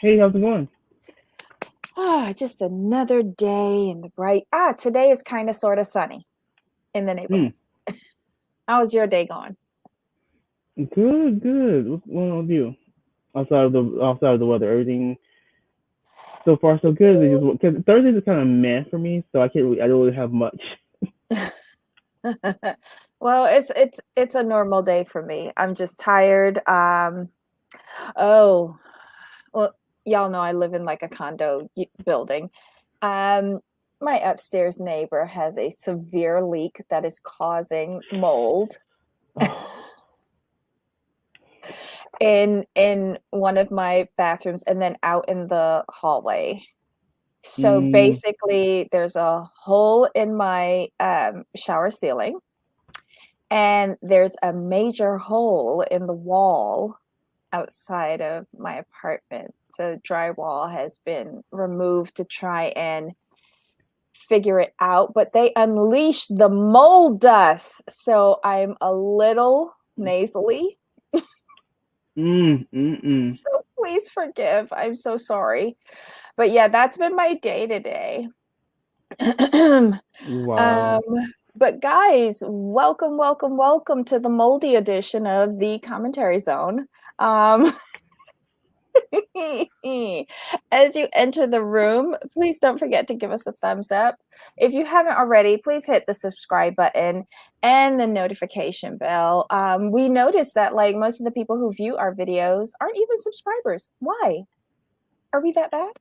Hey, how's it going? Just another day in the bright. Today is kind of sort of sunny in the neighborhood. Hmm. How's your day going? Good, good. What's going on with you? Outside of the weather, everything so far so good. It's just because Thursdays is kind of meh for me, so I don't really have much. Well, it's a normal day for me. I'm just tired. Oh, well, y'all know I live in like a condo building. Um, my upstairs neighbor has a severe leak that is causing mold. In one of my bathrooms and then out in the hallway. So Mm, basically, there's a hole in my shower ceiling, and there's a major hole in the wall outside of my apartment. So drywall has been removed to try and figure it out, but they unleashed the mold dust. So I'm a little nasally. mm. So please forgive. I'm so sorry. But yeah, that's been my day today. um, Wow. but guys, welcome, welcome, welcome to the moldy edition of the commentary zone. Um, as you enter the room, please don't forget to give us a thumbs up. If you haven't already, please hit the subscribe button and the notification bell. We noticed that like most of the people who view our videos aren't even subscribers. Why? Are we that bad?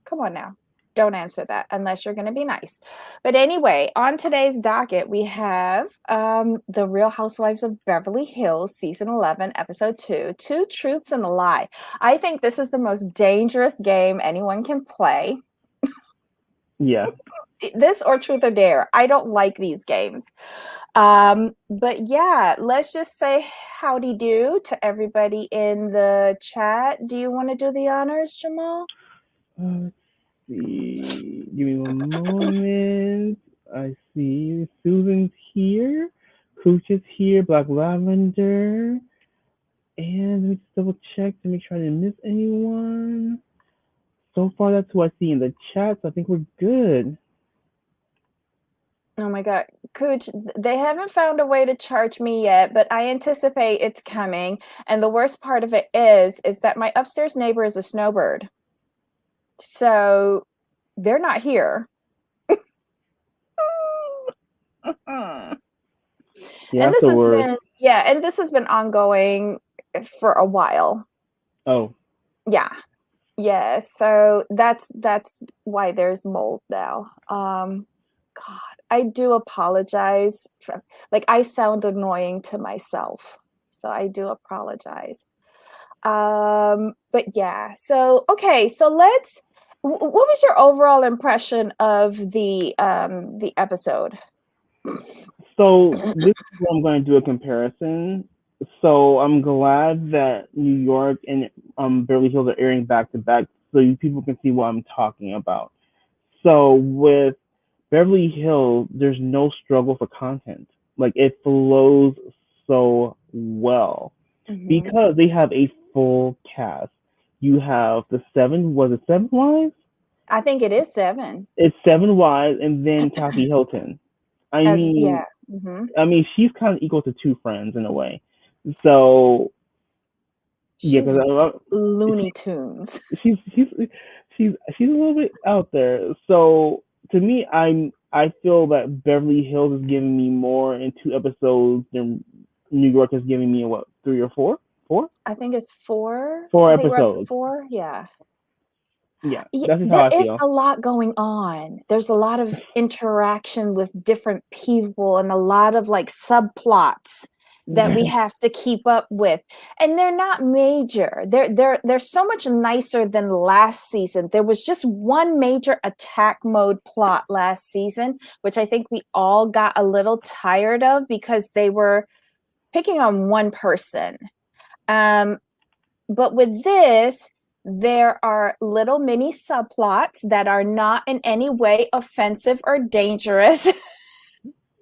Come on now. Don't answer that unless you're going to be nice. But anyway, on today's docket, we have The Real Housewives of Beverly Hills, Season 11, Episode 2, Two Truths and a Lie. I think this is the most dangerous game anyone can play. Yeah. This or Truth or Dare. I don't like these games. But yeah, let's just say howdy do to everybody in the chat. Do you want to do the honors, Jamal? Let's see. Give me one moment. I see Susan's here. Cooch is here. Black Lavender. And let me just double check to make sure I didn't miss anyone. So far, that's who I see in the chat. So I think we're good. Oh my God. Cooch, they haven't found a way to charge me yet, but I anticipate it's coming. And the worst part of it is that my upstairs neighbor is a snowbird. So they're not here. And Yeah, that's this the has worst. been, yeah, and this has been ongoing for a while. Oh, Yeah. Yeah. So that's why there's mold now. God, I do apologize for, like I sound annoying to myself. So I do apologize. But yeah, so okay, so what was your overall impression of the episode? so this is where I'm going to do a comparison. So I'm glad that New York and Beverly Hills are airing back to back, so you people can see what I'm talking about. So with Beverly Hills, there's no struggle for content. Like it flows so well Mhm. because they have a full cast. You have the seven, was it seven wives? I think it is 7. It's seven wives, and then Kathy Hilton. I As mean, yeah. Mhm. she's kind of equal to two friends in a way. So yeah, She's Looney Tunes. she's a little bit out there. So to me, I feel that Beverly Hills is giving me more in 2 episodes than New York is giving me what, three or four, I think it's 4. four I think we're up to episodes. 4. Yeah. Yeah, Yeah, that's just how there I is feel. a lot going on. There's a lot of interaction with different people and a lot of like subplots that we have to keep up with. And they're not major. They're so much nicer than last season. There was just one major attack mode plot last season, which I think we all got a little tired of because they were picking on one person. Um, but with this, there are little mini subplots that are not in any way offensive or dangerous,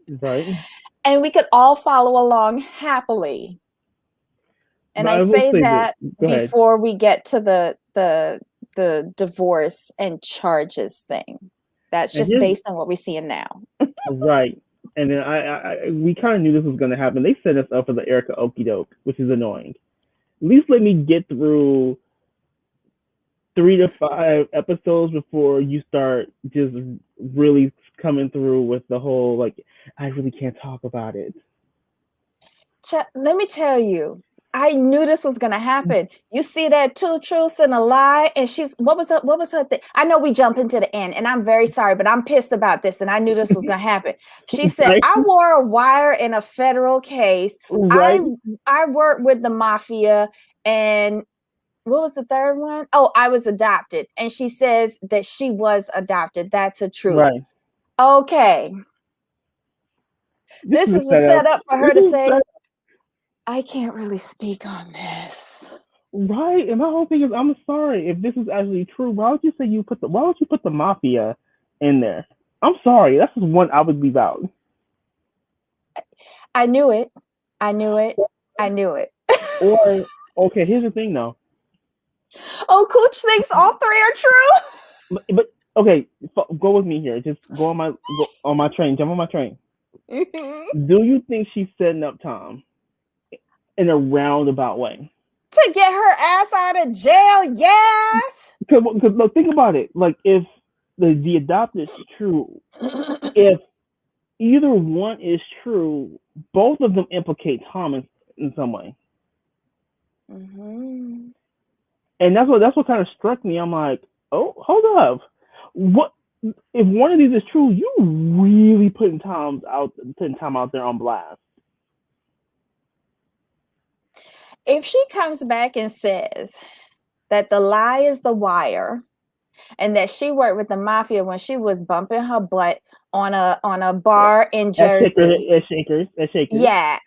Right, and we could all follow along happily. And but I I will say say this. that Go ahead. before we get to the the divorce and charges thing. That's just based on what we're seeing now. Right. And then we kind of knew this was going to happen. They set us up for the Erika okie doke, which is annoying. At least let me get through 3 to 5 episodes before you start just really coming through with the whole, like, I really can't talk about it. Let me tell you, I knew this was gonna happen. You see that 2 truths and a lie, and what was her thing? I know we jump into the end, and I'm very sorry, but I'm pissed about this, and I knew this was gonna happen. She said, right? I wore a wire in a federal case. Right. I worked with the mafia, and what was the third one? Oh, I was adopted. And she says that she was adopted. That's a truth. Right. Okay. This is a setup for her to say, I can't really speak on this. Right. And my whole thing is, I'm sorry, if this is actually true, why would you say why would you put the mafia in there? I'm sorry. That's just one I would leave out. I knew it. I knew it. I knew it. Or, okay, here's the thing though. Oh, Cooch thinks all 3 are true. But okay, go with me here. Just go on my train. Jump on my train. Do you think she's setting up Tom in a roundabout way to get her ass out of jail? Yes. Because look, think about it. Like, if the adopted is true, if either one is true, both of them implicate Tom in some way. Mm-hmm. And that's what kind of struck me. I'm like, oh, hold up. What if one of these is true? You really putting Tom out there on blast. If she comes back and says that the lie is the wire, and that she worked with the mafia when she was bumping her butt on a bar in Jersey, at Shakers. Yeah,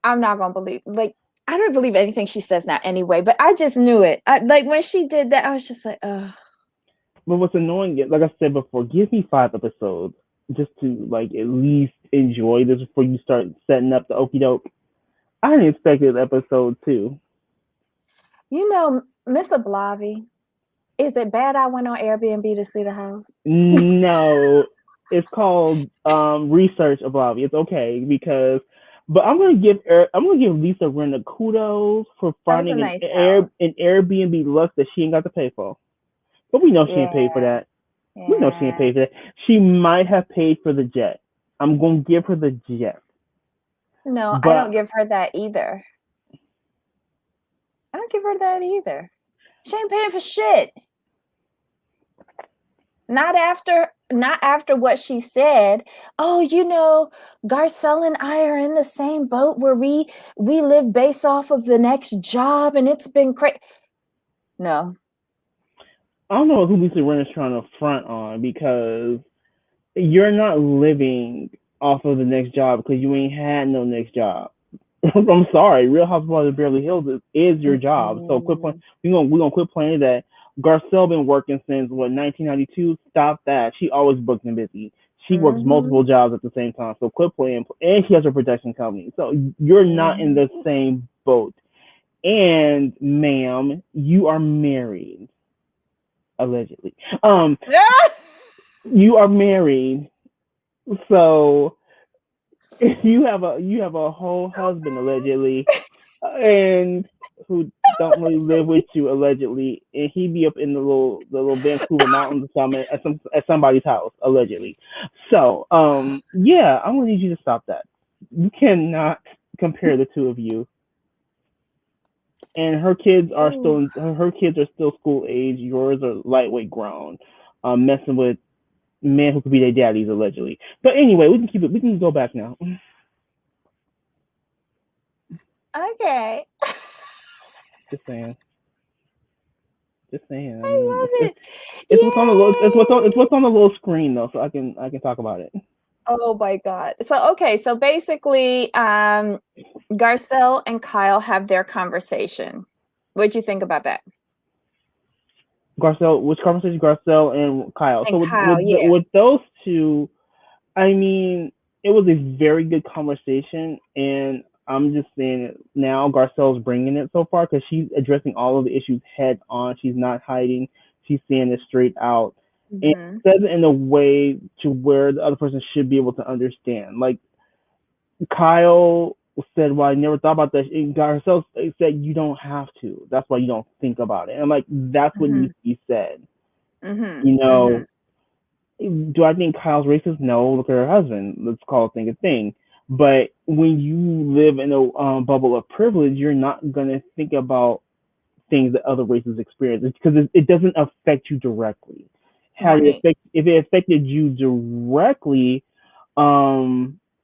I'm not gonna believe. Like, I don't believe anything she says now anyway, but I just knew it. Like, when she did that, I was just like, oh. But what's annoying, like I said before, give me 5 episodes just to, like, at least enjoy this before you start setting up the okie doke. I didn't expect it episode 2. You know, Miss Ablavi, is it bad I went on Airbnb to see the house? No, it's called Research Ablavi. It's okay because. But I'm gonna give Lisa Rinna kudos for finding an Airbnb Lux that she ain't got to pay for. But we know she ain't paid for that. Yeah. We know she ain't paid for that. She might have paid for the jet. I'm gonna give her the jet. No, I don't give her that either. She ain't paying for shit. Not after what she said. Oh, you know, Garcelle and I are in the same boat where we live based off of the next job, and it's been crazy. No. I don't know who Lisa Rinna is trying to front on, because you're not living off of the next job because you ain't had no next job. I'm sorry, Real Housewives of Beverly Hills is your job. So we're gonna quit playing that. Garcelle been working since 1992. Stop that. She always booked and busy. She works multiple jobs at the same time. So quit playing. And she has her production company. So you're not in the same boat. And ma'am, you are married, allegedly. You are married. So you have a whole husband, allegedly, and who don't really live with you, allegedly, and he be up in the little Vancouver mountains at somebody's house, allegedly. So yeah, I'm gonna need you to stop that. You cannot compare the two of you. And her kids are still school age. Yours are lightweight grown, messing with men who could be their daddies, allegedly. But anyway, we can go back now. Okay. Just saying. I love it. It's what's on the little screen though, so I can talk about it. Oh my God. So basically, Garcelle and Kyle have their conversation. What'd you think about that? Garcelle, which conversation? Garcelle and Kyle. And with those two, I mean, it was a very good conversation, and I'm just saying it now. Garcelle's bringing it so far because she's addressing all of the issues head on. She's not hiding. She's saying it straight out, and Mm-hmm. says it in a way to where the other person should be able to understand. Like Kyle said, "Well, I never thought about that." And Garcelle said, "You don't have to. That's why you don't think about it." And I'm like, that's what Mm-hmm. needs to be said. Mm-hmm. You Mm-hmm. know, do I think Kyle's racist? No. Look at her husband. Let's call a thing a thing. But when you live in a bubble of privilege, you're not gonna think about things that other races experience because it doesn't affect you directly. Right. If it affected you directly,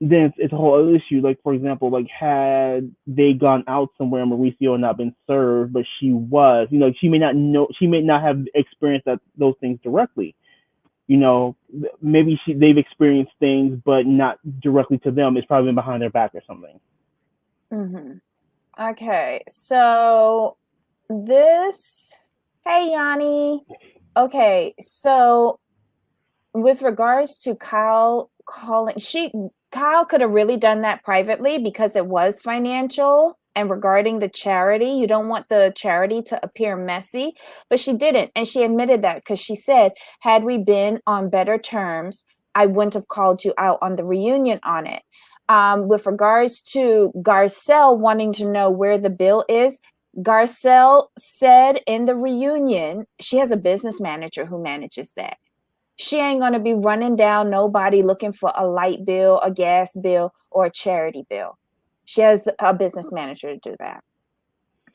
then it's a whole other issue. Like for example, like had they gone out somewhere and Mauricio had not been served, but she was, she may not have experienced those things directly. You know, maybe they've experienced things, but not directly to them. It's probably been behind their back or something. Mm-hmm. Okay, so this, hey Yanni. Okay, so with regards to Kyle calling, Kyle could have really done that privately because it was financial. And regarding the charity, you don't want the charity to appear messy, but she didn't. And she admitted that because she said, had we been on better terms, I wouldn't have called you out on the reunion on it. With regards to Garcelle wanting to know where the bill is, Garcelle said in the reunion, she has a business manager who manages that. She ain't going to be running down nobody looking for a light bill, a gas bill, or a charity bill. She has a business manager to do that.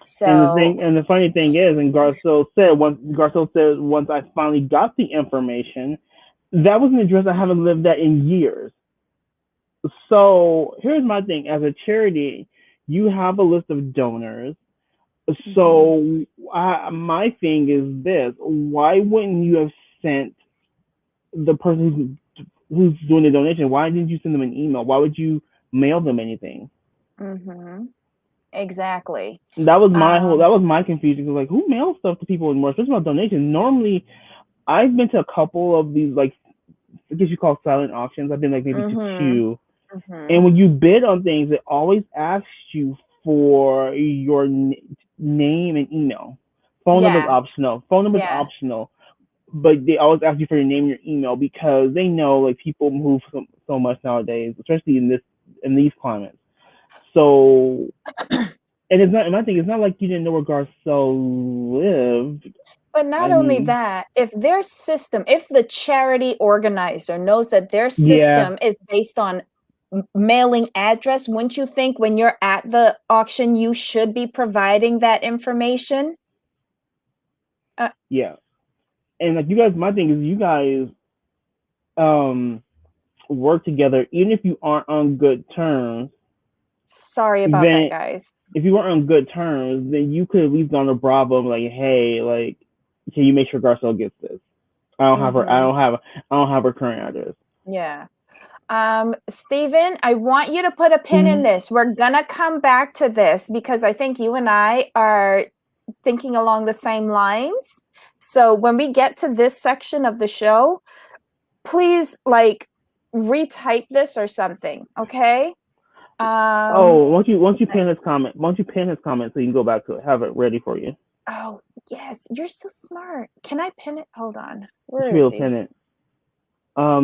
So, And the funny thing is, and Garcelle said once I finally got the information, that was an address I haven't lived at in years. So here's my thing: as a charity, you have a list of donors. mhm. So my thing is this: why wouldn't you have sent the person who's doing the donation? Why didn't you send them an email? Why would you mail them anything? Mhm. Exactly. That Um, was my confusion. Like, who mails stuff to people anymore, especially about donations? Normally, I've been to a couple of these, like, I guess you call silent auctions. I've been like maybe to mhm. two, and Mhm. when you bid on things, it always asks you for your name and email. Phone number's Yeah. optional. Phone number's Yeah. optional, but they always ask you for your name and your email because they know like people move so much nowadays, especially in these climates. So, and it's not. And my thing, it's not like you didn't know where Garcelle lived. But not I only mean, that, if their system, if the charity organizer knows that their yeah, system is based on mailing address, wouldn't you think when you're at the auction, you should be providing that information? Uh, yeah. And like you guys, my thing is you guys um work together, even if you aren't on good terms. Sorry about that, Then guys. if you weren't on good terms, then you could at least gone to Bravo and like, hey, like, can you make sure Garcelle gets this? I don't have her. Mm-hmm. I don't have her current address. Yeah. Stephen, I want you to put a pin in Mm-hmm. this. We're gonna come back to this because I think you and I are thinking along the same lines. So when we get to this section of the show, please like retype this or something, okay? Oh, once What's you pin next? his comment, once you pin his comment, so you can go back to it, have it ready for you. Oh, yes, you're so smart. Can I pin it? Hold on. You Where should be is able to pin he? it.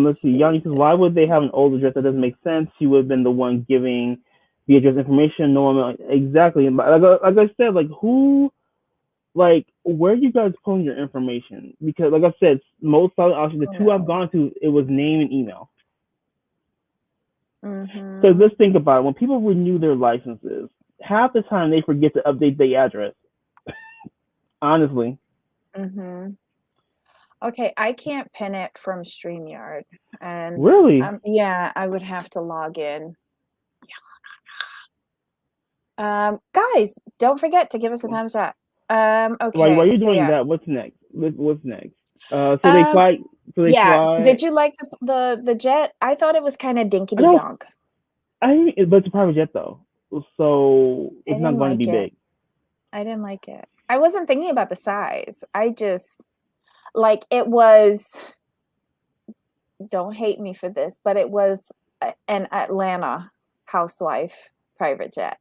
Let's see. Steve. Yanni says, why would they have an old address? That doesn't make sense. She would have been the one giving the address information. No one, exactly. Like I said, like who, like where you guys pulling your information? Because like I said, most solid options, the Oh two I've no. gone to, it was name and email. Because Mm-hmm. let's think about it. When people renew their licenses, half the time they forget to update the address. Honestly, Mm-hmm. Okay, I can't pin it from StreamYard. And really. yeah, I would have to log in. Guys, don't forget to give us a thumbs up. While Okay, you're so doing yeah. that, what's next? What's next? So they Um, fly. So they yeah. fly. Did you like the jet? I thought it was kind of I dinkity don't. donk. But it's a private jet though, so I it's not didn't going to like be it. big. I didn't like it. I wasn't thinking about the size. I just like it was, don't hate me for this, but it was an Atlanta housewife private jet.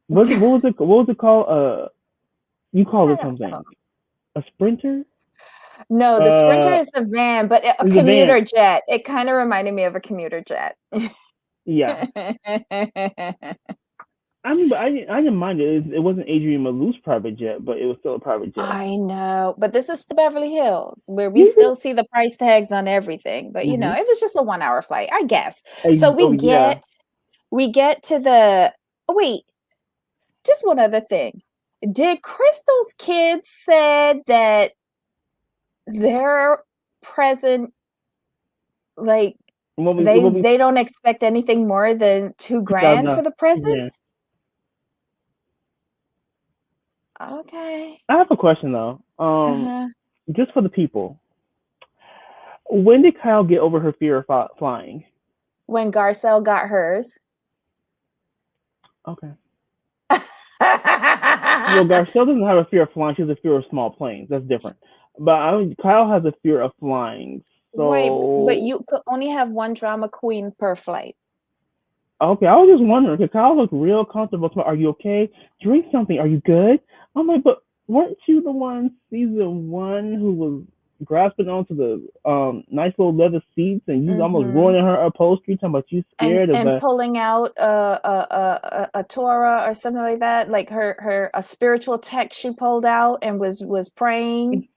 What was it? What was it called? You called I it don't know. something. A Sprinter? No, the Sprinter is the van, but a It's a van. commuter jet. It kind of reminded me of a commuter jet. Yeah. I mean, but I didn't mind it. It wasn't Adrian Malouf's private jet, but it was still a private jet. I know, but this is the Beverly Hills where we Mhm. still see the price tags on everything. But Mhm. it was just a 1 hour flight, I guess. So Oh yeah. we get to the wait, just one other thing. Did Crystal's kids said that their present, like they don't expect anything more than $2,000 for the present? Yeah. Okay. I have a question though. Uh-huh. Just for the people. When did Kyle get over her fear of flying? When Garcelle got hers. Okay. Well, Garcelle doesn't have a fear of flying. She has a fear of small planes. That's different. But Kyle has a fear of flying. Right, but So you could only have one drama queen per flight. okay, I was just wondering because Kyle looked real comfortable. Are you okay? Drink something. Are you good? I'm like, but weren't you the one season one who was grasping onto the nice little leather seats and you almost ruining her upholstery? Talking about you scared of And pulling out a Torah or something like that, like a spiritual text she pulled out and was praying.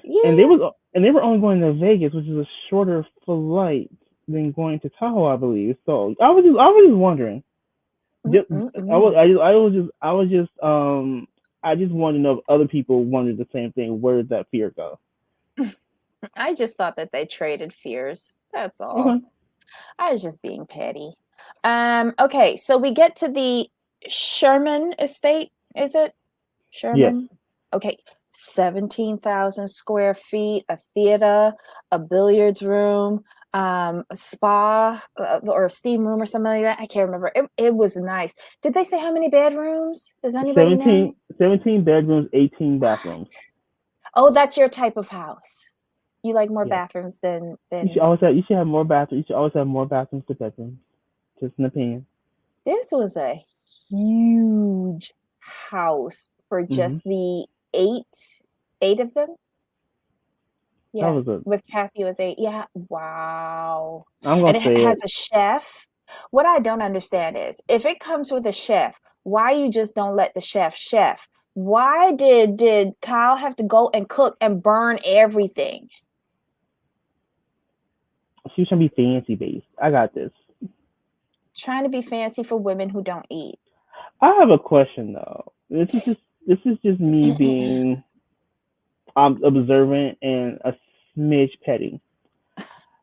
Yeah. And they were only going to Vegas, which is a shorter flight than going to Tahoe, I believe. So I was just wondering. I just wanted to know if other people wondered the same thing. Where did that fear go? I just thought that they traded fears. That's all. Okay. I was just being petty. Okay, so we get to the Sherman estate, is it? Sherman? Yes. Okay. 17,000 square feet, a theater, a billiards room, a spa or a steam room or something like that. I can't remember. It was nice. Did they say how many bedrooms? Does anybody know? 17 bedrooms, 18 bathrooms. Oh, that's your type of house. You like more Yes. bathrooms than You should have more bathrooms. You should always have more bathrooms to bedrooms. Just an opinion. This was a huge house for just the eight of them. That Yeah, was a. with Kathy it was 8. Yeah, wow. I'm And gonna it say has it. a chef. What I don't understand is if it comes with a chef, why you just don't let the chef? Why did Kyle have to go and cook and burn everything? She was trying to be fancy based. I got this. Trying to be fancy for women who don't eat. I have a question though. This is just me being observant and a smidge petty.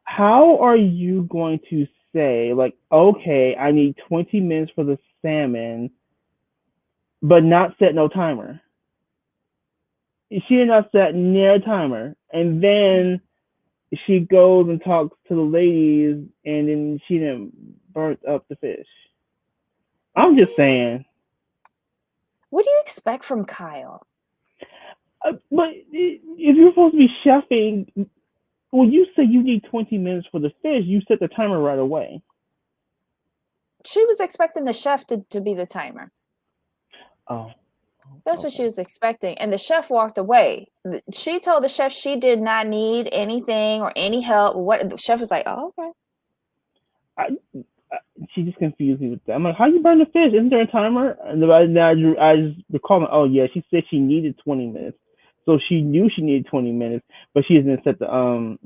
How are you going to say like, okay, I need 20 minutes for the salmon, but not set no timer? She did not set near a timer, and then she goes and talks to the ladies, and then she didn't burnt up the fish. I'm just saying. What do you expect from Kyle? But if you're supposed to be chefing, when you say you need 20 minutes for the fish, you set the timer right away. She was expecting the chef to be the timer. Oh. That's what she was expecting. And the chef walked away. She told the chef she did not need anything or any help. What the chef was like, oh, okay. She just confused me with that. I'm like, how you burn the fish? Isn't there a timer? And I just recall, oh yeah, she said she needed 20 minutes, so she knew she needed 20 minutes, but she didn't set the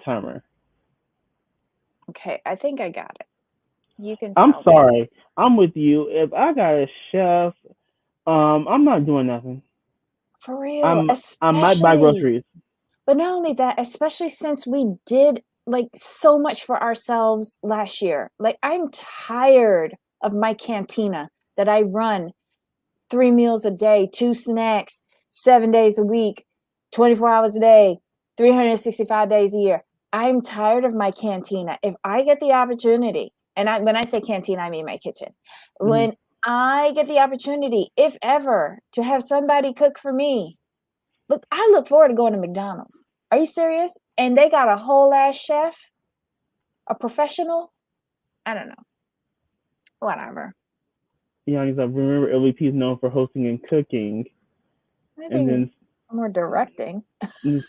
timer. Okay, I think I got it. You can I'm tell me. sorry, I'm with you. If I got a chef, I'm not doing nothing. For real, I might buy especially. groceries. But not only that, especially since we did like so much for ourselves last year. Like I'm tired of my cantina that I run 3 meals a day, 2 snacks, 7 days a week, 24 hours a day, 365 days a year. I'm tired of my cantina. If I get the opportunity, and when I say cantina, I mean my kitchen. When I get the opportunity, if ever, to have somebody cook for me, look, I look forward to going to McDonald's. Are you serious? And they got a whole ass chef, a professional. I don't know. Whatever. Yeah, he's like, remember LVP is known for hosting and cooking, and Maybe then more directing.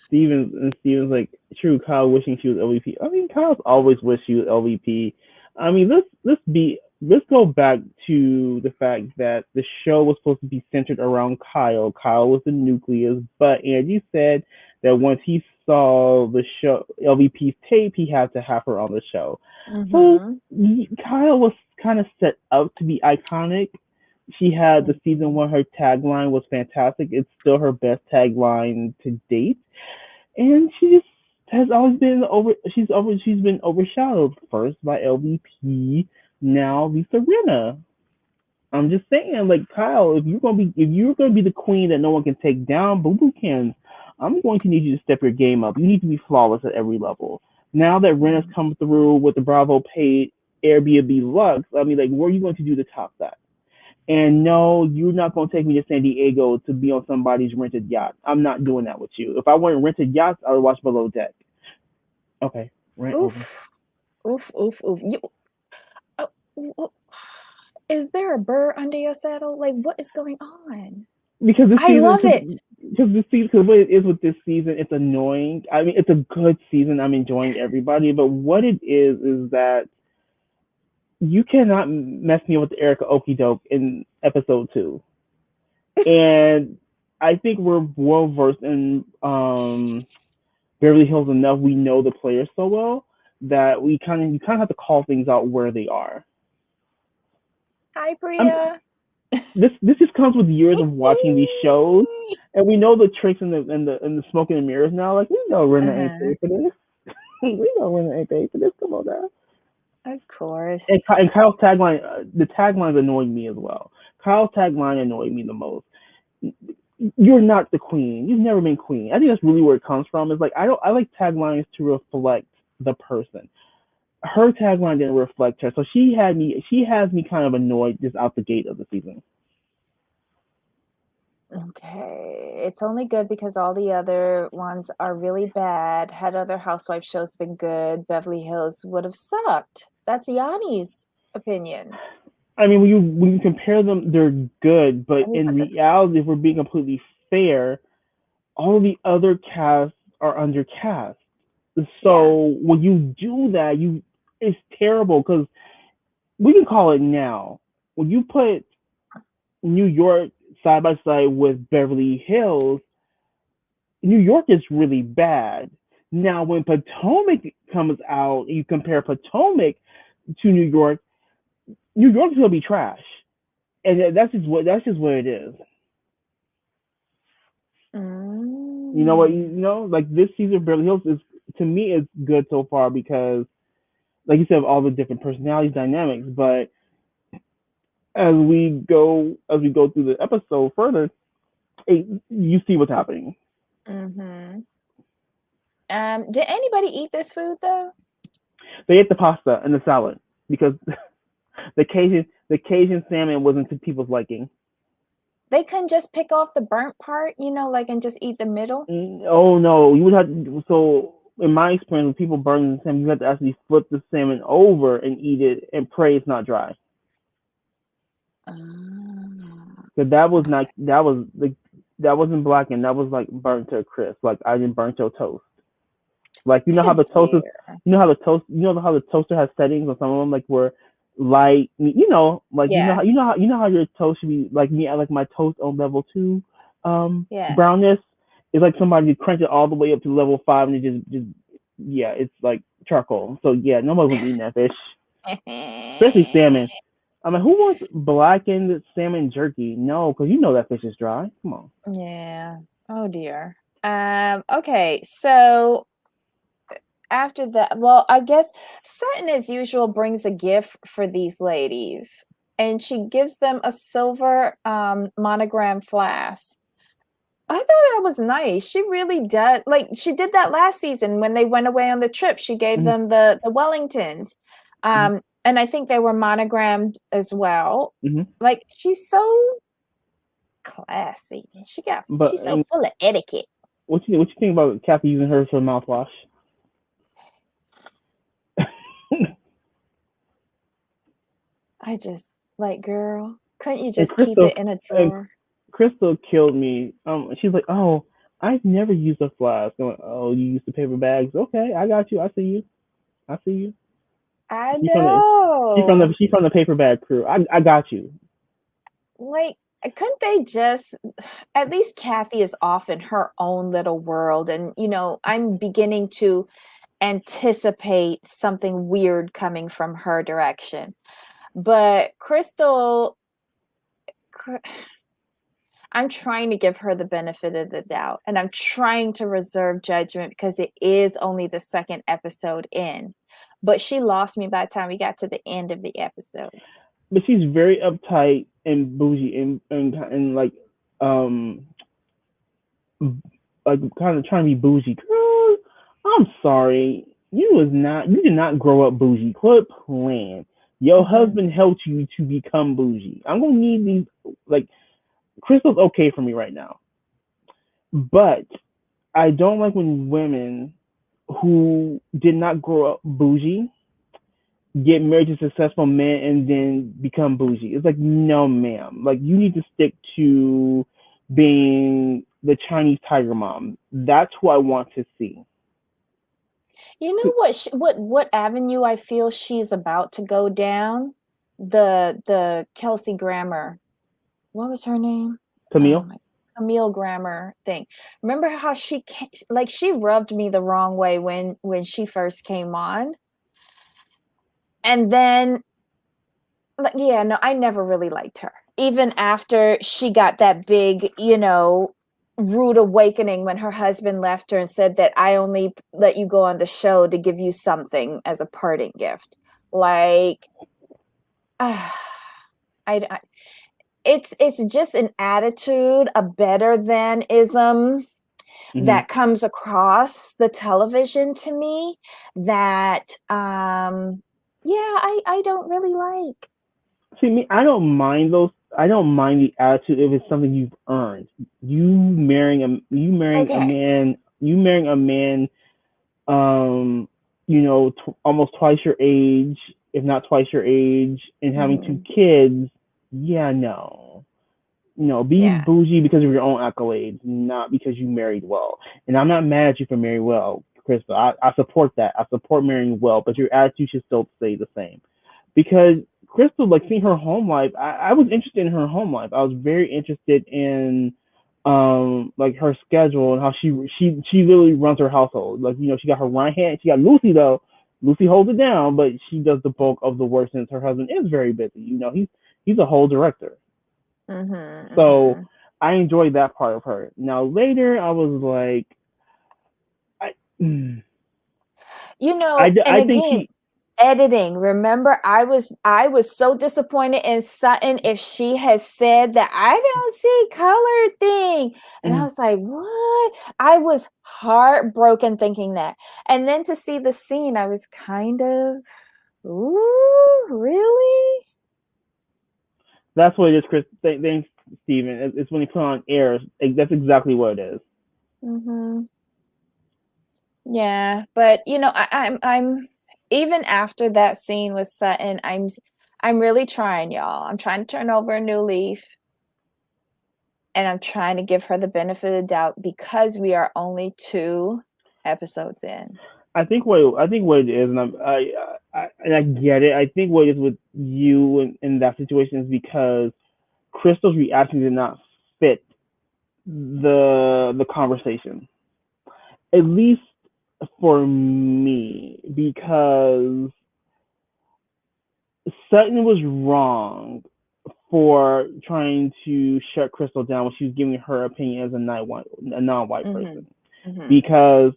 Steven's like, true, Kyle wishing she was LVP. I mean, Kyle's always wished she was LVP. I mean, let's go back to the fact that the show was supposed to be centered around Kyle. Kyle was the nucleus, but Andy said that once he saw the show LVP's tape, he had to have her on the show. So Kyle was kind of set up to be iconic. She had the season one. Her tagline was fantastic. It's still her best tagline to date, and she just has always been over. She's been overshadowed first by LVP, now Lisa Rinna. I'm just saying, like Kyle, if you're gonna be the queen that no one can take down, Boo Boo can. I'm going to need you to step your game up. You need to be flawless at every level. Now that Rinna's come through with the Bravo paid Airbnb Lux, I mean, like, what are you going to do to top that? And no, you're not going to take me to San Diego to be on somebody's rented yacht. I'm not doing that with you. If I wanted rented yachts, I would watch Below Deck. Okay, rant over. Oof. You, is there a burr under your saddle? Like, what is going on? Because this season, love it. Because what it is with this season, it's annoying. I mean, it's a good season. I'm enjoying everybody, but what it is that you cannot mess me with the Erika Okie Doke in episode 2. And I think we're well versed in Beverly Hills enough. We know the players so well that you kind of have to call things out where they are. Hi, Priya. This just comes with years of watching these shows, and we know the tricks and the smoke and the mirrors now. Like, we know Rinna ain't paid for this. We know Rinna ain't paid for this. Come on now. Of course. And Kyle's tagline, the taglines annoyed me as well. Kyle's tagline annoyed me the most. You're not the queen. You've never been queen. I think that's really where it comes from. Is like I like taglines to reflect the person. Her tagline didn't reflect her, so she has me kind of annoyed just out the gate of the season. Okay, it's only good because all the other ones are really bad. Had other housewife shows been good, Beverly Hills would have sucked. That's Yanni's opinion. I mean, when you compare them, they're good, but in reality, if we're being completely fair, all the other casts are undercast. So when you do that, it's terrible because we can call it now. When you put New York side by side with Beverly Hills, New York is really bad. Now, when Potomac comes out, you compare Potomac to New York is gonna be trash, and that's just what it is. You know what? Like this season of Beverly Hills is, to me, is good so far because, like you said, of all the different personalities, dynamics. But as we go through the episode further, you see what's happening. Did anybody eat this food though? They ate the pasta and the salad because the Cajun salmon wasn't to people's liking. They couldn't just pick off the burnt part, and just eat the middle? Oh no, you would have so in my experience, when people burn the salmon, you have to actually flip the salmon over and eat it and pray it's not dry. So that wasn't blackened. That was like burnt to a crisp. Like I didn't burn your toast. Like how the toast is, how the toaster has settings on some of them, like where light, you know how your toast should be. Like me, I like my toast on level 2 brownness. It's like somebody cranked it all the way up to level 5 and it just it's like charcoal. So yeah, nobody was eating that fish, especially salmon. I mean, who wants blackened salmon jerky? No, because that fish is dry. Come on. Yeah. Oh dear. Okay, so after that, well, I guess Sutton, as usual, brings a gift for these ladies, and she gives them a silver monogram flask. I thought that was nice. She really does. Like, she did that last season when they went away on the trip. She gave them the Wellingtons. And I think they were monogrammed as well. Like, she's so classy. She's so full of etiquette. What you think about Kathy using hers for mouthwash? I just like, girl, couldn't you And just keep it in a and drawer? Crystal killed me. She's like, "Oh, I've never used a flask." I'm like, "Oh, you use the paper bags? Okay, I got you. I see you. I see you." I She from the know. she from the paper bag crew. I got you. Like, couldn't they just at least Kathy is off in her own little world, and, I'm beginning to anticipate something weird coming from her direction. But Crystal, Cr I'm trying to give her the benefit of the doubt, and I'm trying to reserve judgment because it is only the 2nd episode in, but she lost me by the time we got to the end of the episode. But she's very uptight and bougie and um kind of trying to be bougie. Girl, I'm sorry. You did not grow up bougie. Quit playing. Your Mhm. husband helped you to become bougie. I'm gonna need these like Crystal's okay for me right now. But I don't like when women who did not grow up bougie get married to successful men and then become bougie. It's like, no, ma'am. Like, you need to stick to being the Chinese tiger mom. That's who I want to see. You know what what avenue I feel she's about to go down? The Kelsey Grammer. What was her name? Oh Camille? my Camille Grammer thing. Remember how like she rubbed me the wrong way when she first came on? And then like, yeah, no, I never really liked her. Even after she got that big, rude awakening when her husband left her and said that I only let you go on the show to give you something as a parting gift. Like, I, I it's just an attitude, a better than ism Mm-hmm. that comes across the television to me that yeah, I don't really like. See, me, I don't mind those. I don't mind the attitude if it's something you've earned. Okay. You marrying a man, um, almost twice your age, if not twice your age, and having two Mhm. kids. Yeah, no. Be Yeah. bougie because of your own accolades, not because you married well. And I'm not mad at you for marrying well, Crystal. I support that. I support marrying well, but your attitude should still stay the same. Because Crystal, like seeing her home life, I was interested in her home life. I was very interested in like her schedule and how she literally runs her household. Like, she got her right hand. She got Lucy though. Lucy holds it down, but she does the bulk of the work since her husband is very busy. He's a whole director. Mhm. So Mhm. I enjoyed that part of her. Now later, I was like, I, And I think again, she. editing. Remember, I was so disappointed in Sutton if she had said that I don't see color thing. And I Mm, was like, what? I was heartbroken thinking that. And then to see the scene, I was kind of, ooh, really? that's what it is, Chris. Thanks, Steven. It's when you put on air. That's exactly what it is. Mm-hmm. Yeah, but I'm even after that scene with Sutton, I'm really trying, y'all. I'm trying to turn over a new leaf and I'm trying to give her the benefit of the doubt because we are only 2 episodes in. I think what it is, and I get it. I think what it is with you in that situation is because Crystal's reaction did not fit the conversation. At least for me, because Sutton was wrong for trying to shut Crystal down when she was giving her opinion as a non-white person. Mhm. Mhm. Because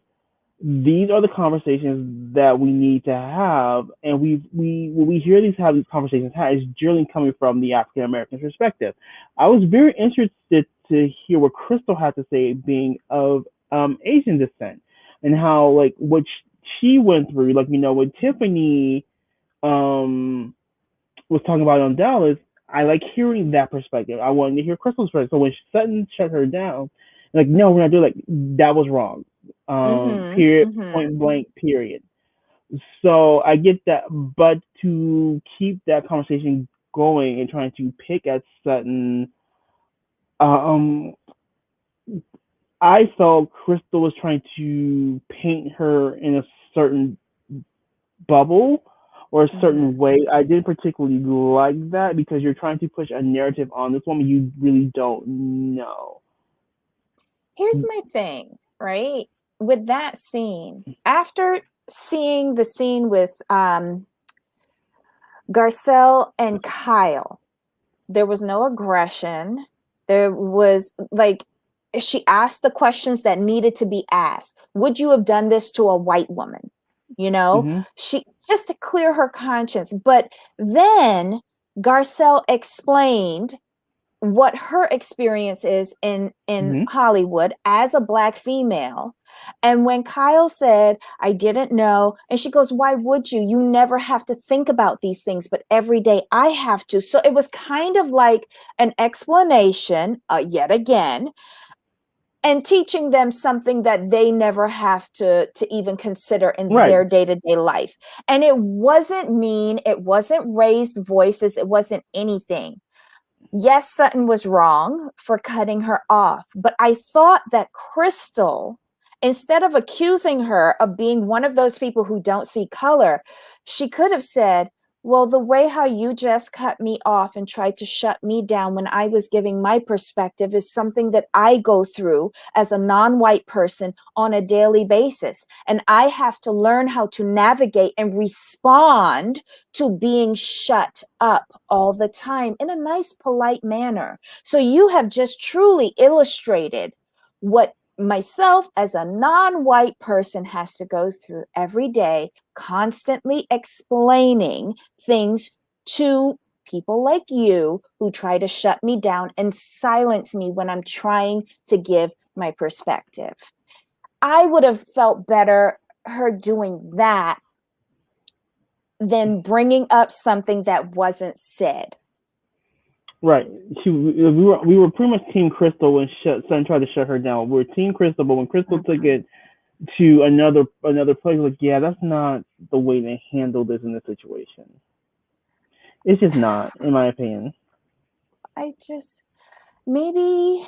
these are the conversations that we need to have, and we when we have these conversations, it's generally coming from the African American perspective. I was very interested to hear what Crystal had to say, being of Asian descent, and how like what she went through, like when Tiffany um was talking about on Dallas. I like hearing that perspective. I wanted to hear Crystal's perspective. So when Sutton shut her down, like, no, we're not doing, like, that was wrong. Mhm. Period. Mhm. Point blank. Period. So I get that, but to keep that conversation going and trying to pick at Sutton, um, I felt Crystal was trying to paint her in a certain bubble or a certain Mhm. way. I didn't particularly like that because you're trying to push a narrative on this woman you really don't know. Here's my thing, right? With that scene, after seeing the scene with Garcelle and Kyle, there was no aggression. There was like, she asked the questions that needed to be asked. Would you have done this to a white woman? You know, Mm-hmm. she just to clear her conscience. But then Garcelle explained what her experience is in Mm-hmm. Hollywood as a black female. And when Kyle said, I didn't know, and she goes, why would you? You never have to think about these things, but every day I have to. So it was kind of like an explanation, yet again, and teaching them something that they never have to even consider in Right. their day-to-day life. And it wasn't mean, it wasn't raised voices, it wasn't anything. Yes, Sutton was wrong for cutting her off, but I thought that Crystal, instead of accusing her of being one of those people who don't see color, she could have said, well, the way how you just cut me off and tried to shut me down when I was giving my perspective is something that I go through as a non-white person on a daily basis. And I have to learn how to navigate and respond to being shut up all the time in a nice, polite manner. So you have just truly illustrated what myself as a non-white person has to go through every day, constantly explaining things to people like you who try to shut me down and silence me when I'm trying to give my perspective. I would have felt better her doing that than bringing up something that wasn't said. Right. We were pretty much Team Crystal when Sun tried to shut her down. We were Team Crystal, but when Crystal took Mhm. it to another place, like, yeah, that's not the way to handle this in this situation. It's just not, in my opinion. I just maybe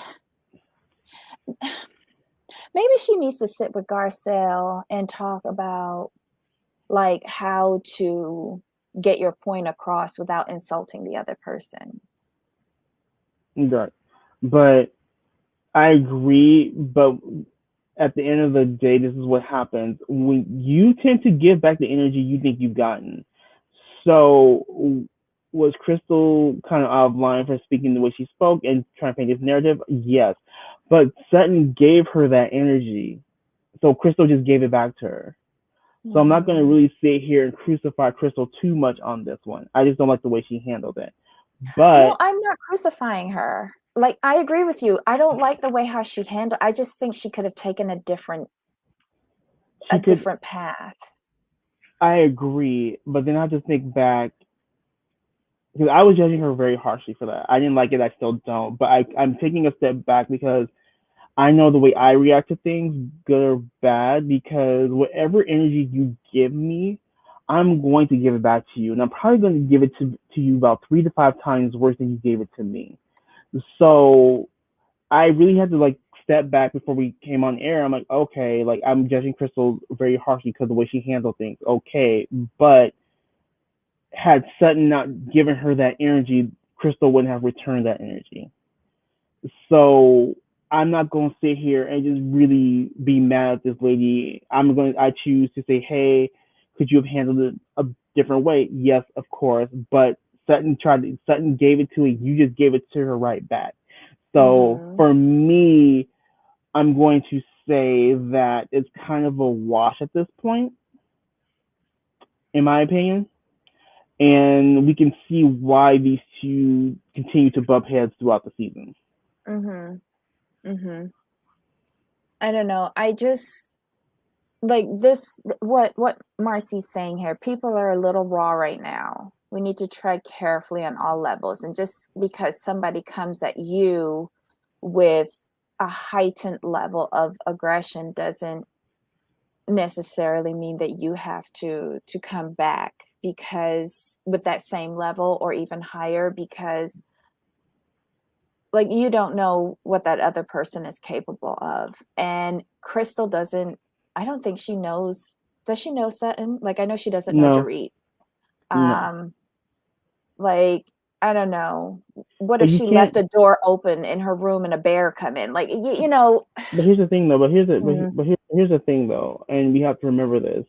maybe she needs to sit with Garcelle and talk about like how to get your point across without insulting the other person. Right. But I agree, but at the end of the day, this is what happens. When you tend to give back the energy you think you've gotten. So was Crystal kind of out of line for speaking the way she spoke and trying to paint this narrative? Yes. But Sutton gave her that energy. So Crystal just gave it back to her. So I'm not going to Mhm. really sit here and crucify Crystal too much on this one. I just don't like the way she handled it. But No, I'm not crucifying her. Like I agree with you. I don't like the way how she handled. I just think she could have taken a she could, different path. I agree. But then I just think back, because I was judging her very harshly for that. I didn't like it. I still don't. But I'm taking a step back because I know the way I react to things, good or bad, because whatever energy you give me, I'm going to give it back to you. And I'm probably going to give it to you about 3 to 5 times worse than you gave it to me. So I really had to like step back before we came on air. I'm like, okay, like I'm judging Crystal very harshly because of the way she handled things. Okay, but had Sutton not given her that energy, Crystal wouldn't have returned that energy. So I'm not going to sit here and just really be mad at this lady. I choose to say, hey, could you have handled it a different way? Yes, of course. But Sutton gave it to her. You just gave it to her right back. So Mhm. for me, I'm going to say that it's kind of a wash at this point, in my opinion. And we can see why these two continue to bump heads throughout the season. Mhm. Mhm. I don't know. I just like this what Marcy's saying here. People are a little raw right now. We need to tread carefully on all levels. And just because somebody comes at you with a heightened level of aggression doesn't necessarily mean that you have to come back because with that same level or even higher, because like you don't know what that other person is capable of. And Crystal I don't think she knows. Does she know Sutton? Like, I know she doesn't know No, Dorit. no. Like, I don't know. What But if you she left can't. a door open in her room and a bear come in? Like, you know. But here's the thing, though. Mm. Here's the thing, though, and we have to remember this.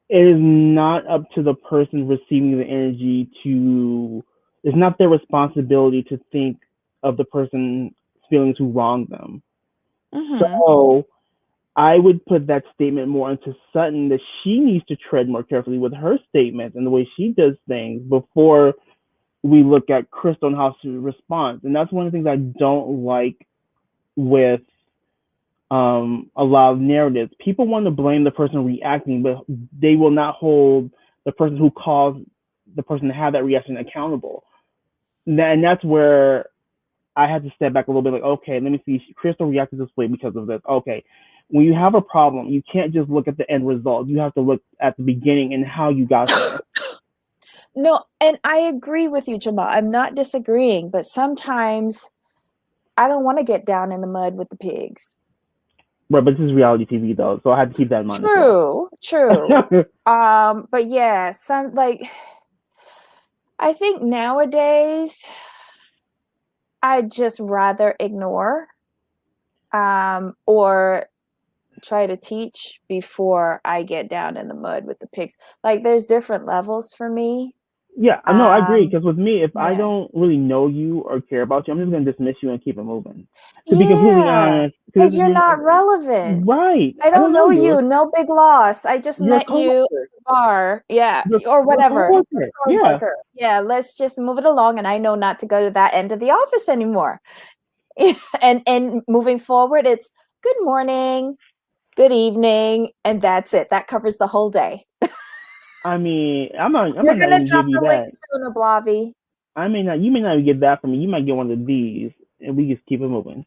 It is not up to the person receiving the energy to. It's not their responsibility to think of the person's feelings who wronged them. Mm-hmm. So I would put that statement more into Sutton, that she needs to tread more carefully with her statements and the way she does things before we look at Crystal and how she responds. And that's one of the things I don't like with a lot of narratives. People want to blame the person reacting, but they will not hold the person who caused the person to have that reaction accountable. And that's where I had to step back a little bit, like, okay, let me see. Crystal reacted this way because of this. Okay. When you have a problem, you can't just look at the end result. You have to look at the beginning and how you got there. No, and I agree with you, Jamal. I'm not disagreeing, but sometimes I don't want to get down in the mud with the pigs. Right, but this is reality TV, though, so I had to keep that in mind as well. True. But yeah, I think nowadays I'd just rather ignore or try to teach before I get down in the mud with the pigs. Like, there's different levels for me. Yeah, no, I agree. Because with me, if I Yeah. don't really know you or care about you, I'm just gonna dismiss you and keep it moving. To be completely Yeah, honest, because because you're not relevant. right, I I don't don't know know you. you. No big loss. I just You're a met you at coworker. the bar. Yeah, or You're a whatever. coworker. Yeah. Coworker. Yeah, let's just move it along. And I know not to go to that end of the office anymore. And moving forward, it's good morning, good evening, and that's it. That covers the whole day. I mean, I We're might not gonna even drop give you the link that. soon, Oblavi. I may not. You may not even get that from me. You might get one of these, and we just keep it moving.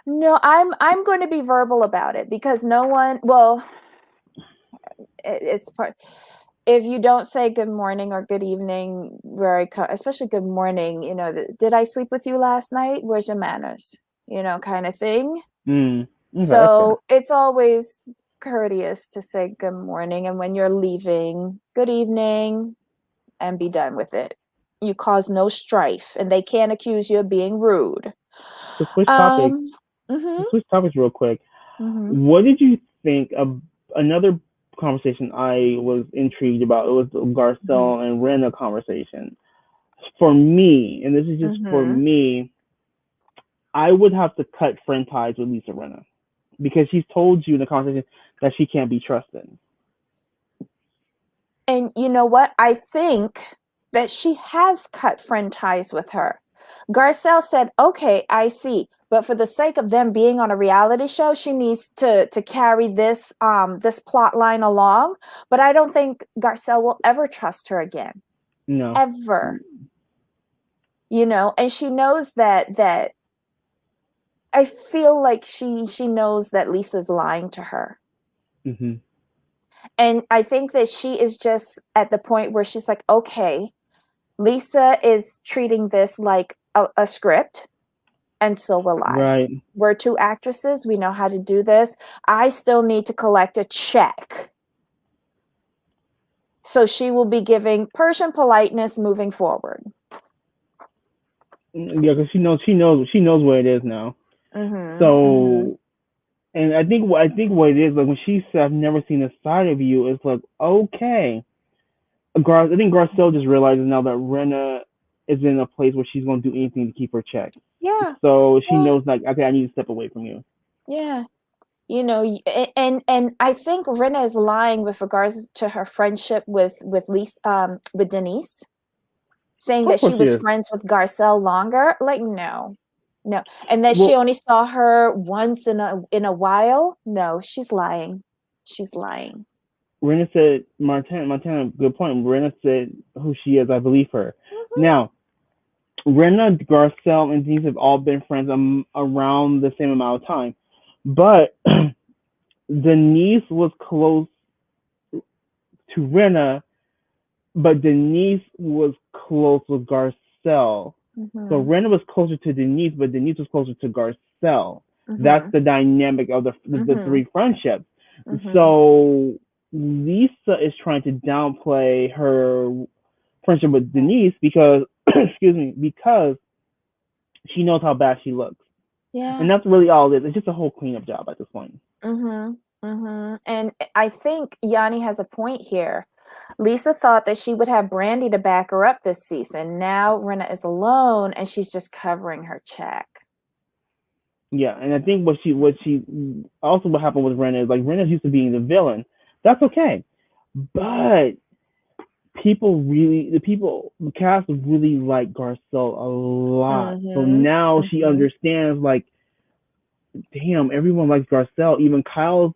No, I'm going to be verbal about it because no one. Well, it's part. If you don't say good morning or good evening, especially good morning, did I sleep with you last night? Where's your manners? Kind of thing. Okay, that's fair. So it's always courteous to say good morning, and when you're leaving, good evening, and be done with it. You cause no strife, and they can't accuse you of being rude. To switch topics, Um. Mhm. real quick. Mhm. What did you think of another conversation I was intrigued about? It was the Mhm. Garcelle and Rinna conversation. For me, and this is just for Mhm. me, I would have to cut friend ties with Lisa Rinna because she's told you in the conversation that she can't be trusted. And you know what? I think that she has cut friend ties with her. Garcelle said, "Okay, I see, but for the sake of them being on a reality show, she needs to carry this plot line along." But I don't think Garcelle will ever trust her again, No. ever. And she knows that. I feel like she knows that Lisa's lying to her. Mm-hmm. And I think that she is just at the point where she's like, okay, Lisa is treating this like a script, and so will I. Right. We're two actresses. We know how to do this. I still need to collect a check. So she will be giving Persian politeness moving forward. Yeah, because she knows what it is now. Mm-hmm, mm-hmm. So, and I think what it is, like when she said, "I've never seen a side of you," it's like, okay. I think Garcelle just realizes now that Rinna is in a place where she's going to do anything to keep her check. Yeah. So she Yeah. knows, like, okay, I need to step away from you. Yeah. And I think Rinna is lying with regards to her friendship with Lisa, with Denise, saying Of that she course she was is. friends with Garcelle longer. Like, no, and that she Well, only saw her once in a while. No, she's lying. She's lying. Rinna said, Montana, good point. Rinna said who she is. I believe her. Mm-hmm. Now, Rinna, Garcelle, and Denise have all been friends around the same amount of time. But Denise was close to Rinna, but Denise was close with Garcelle. Mm-hmm. So Rinna was closer to Denise, but Denise was closer to Garcelle. Mm-hmm. That's the dynamic of the Mm-hmm. three friendships. Mm-hmm. So Lisa is trying to downplay her friendship with Denise because, excuse me, because she knows how bad she looks. Yeah. And that's really all it is. It's just a whole cleanup job at this point. Mm-hmm. Mm-hmm. And I think Yanni has a point here. Lisa thought that she would have Brandy to back her up this season. Now Rinna is alone and she's just covering her check. Yeah, and I think what happened with Rinna is like Rinna's used to being the villain. That's okay. But the cast really like Garcelle a lot. Mm-hmm. So now she understands, like, damn, everyone likes Garcelle. Even Kyle's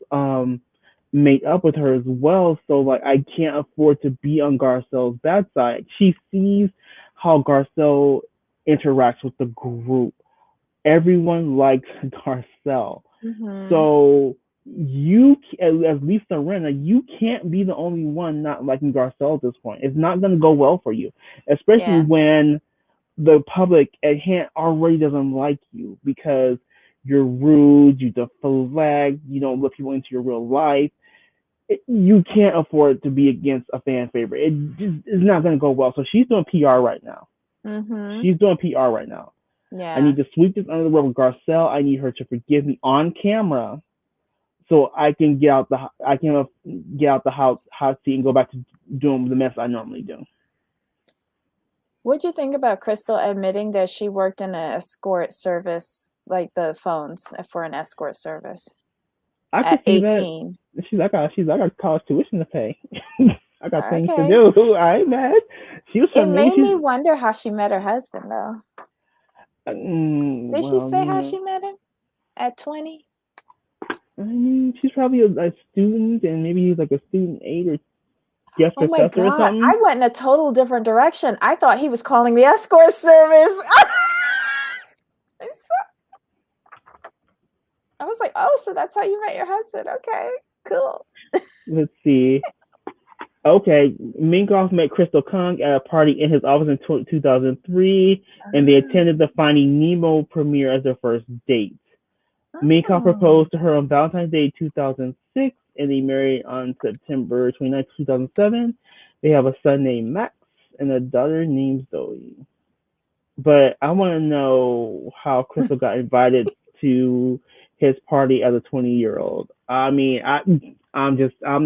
made up with her as well. So like, I can't afford to be on Garcelle's bad side. She sees how Garcelle interacts with the group. Everyone likes Garcelle. Mm-hmm. So you, as Lisa Rinna, you can't be the only one not liking Garcelle at this point. It's not going to go well for you, especially when the public at hand already doesn't like you because you're rude, you deflect, you don't look people into your real life. You can't afford to be against a fan favorite. It just is not going to go well. So she's doing PR right now. Mm-hmm. She's doing PR right now. Yeah. I need to sweep this under the rug with Garcelle. I need her to forgive me on camera, so I can get out the hot seat and go back to doing the mess I normally do. What'd you think about Crystal admitting that she worked in an escort service, like the phones for an escort service? I at could see 18. That. She's like, I got college tuition to pay. I got things to do. I ain't mad. It made me wonder how she met her husband, though. Did she say how she met him at 20? I mean, she's probably a student, and maybe he's like a student aide or guest professor or something. I went in a total different direction. I thought he was calling the escort service. I was like, oh, so that's how you met your husband. Okay, cool. Let's see. Okay, Minkoff met Crystal Kong at a party in his office in 2003, and they attended the Finding Nemo premiere as their first date. Minkoff proposed to her on Valentine's Day 2006, and they married on September 29, 2007. They have a son named Max and a daughter named Zoe. But I want to know how Crystal got invited to his party as a 20-year-old. I mean, I'm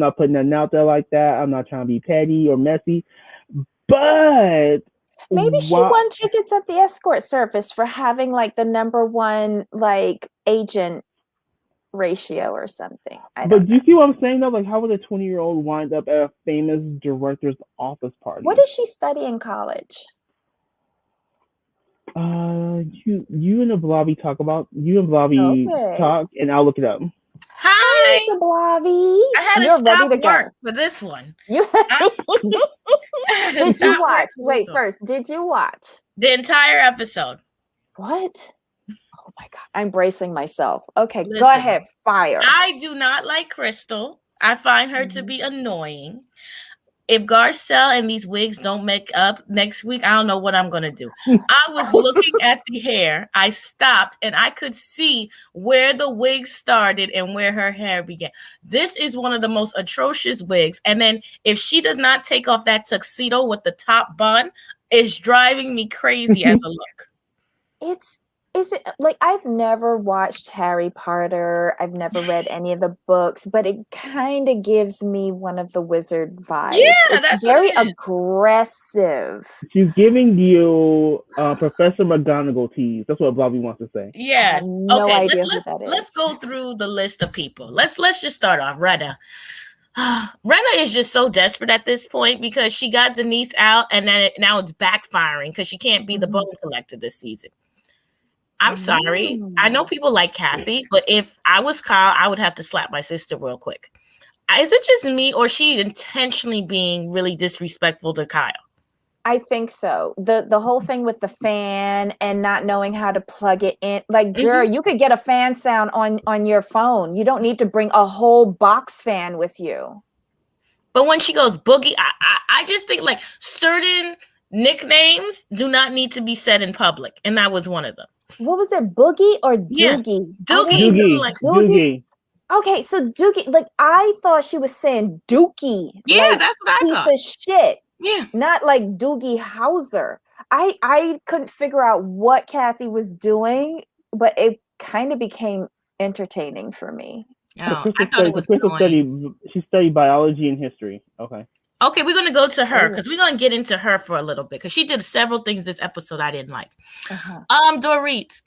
not putting nothing out there like that. I'm not trying to be petty or messy, but maybe she won tickets at the escort service for having like the #1 like agent ratio or something. But do you see what I'm saying though? Like, how would a 20-year-old wind up at a famous director's office party? What did she study in college? You and the Blobby talk, and I'll look it up. Hi, Mr. Blobby. I had to stop work for this one. Did you watch? Wait, first, did you watch the entire episode? What? Oh my God, I'm bracing myself. Okay, listen, go ahead, fire. I do not like Crystal. I find her to be annoying. If Garcelle and these wigs don't make up next week, I don't know what I'm going to do. I was looking at the hair. I stopped and I could see where the wig started and where her hair began. This is one of the most atrocious wigs. And then if she does not take off that tuxedo with the top bun, it's driving me crazy as a look. Is it like, I've never watched Harry Potter. I've never read any of the books, but it kind of gives me one of the wizard vibes. Yeah, that's very aggressive. She's giving you Professor McGonagall tease. That's what Blobby wants to say. Yes. No idea who that is. Let's go through the list of people. Let's just start off. Rinna. Rinna is just so desperate at this point because she got Denise out, and then now it's backfiring because she can't be the bone collector this season. I'm sorry. I know people like Kathy, but if I was Kyle, I would have to slap my sister real quick. Is it just me, or is she intentionally being really disrespectful to Kyle? I think so. The whole thing with the fan and not knowing how to plug it in. Like, girl, you could get a fan sound on your phone. You don't need to bring a whole box fan with you. But when she goes Boogie, I just think like certain nicknames do not need to be said in public, and that was one of them. What was it, Boogie or Yeah. Doogie? Doogie, something like Doogie. Okay, so Doogie, like I thought she was saying Dookie. Yeah, like, that's what I piece thought. of shit. Yeah. Not like Doogie Howser. I couldn't figure out what Kathy was doing, but it kind of became entertaining for me. Oh, I thought it was annoying. She studied biology and history. Okay. Okay, we're going to go to her because we're going to get into her for a little bit because she did several things this episode I didn't like. Dorit.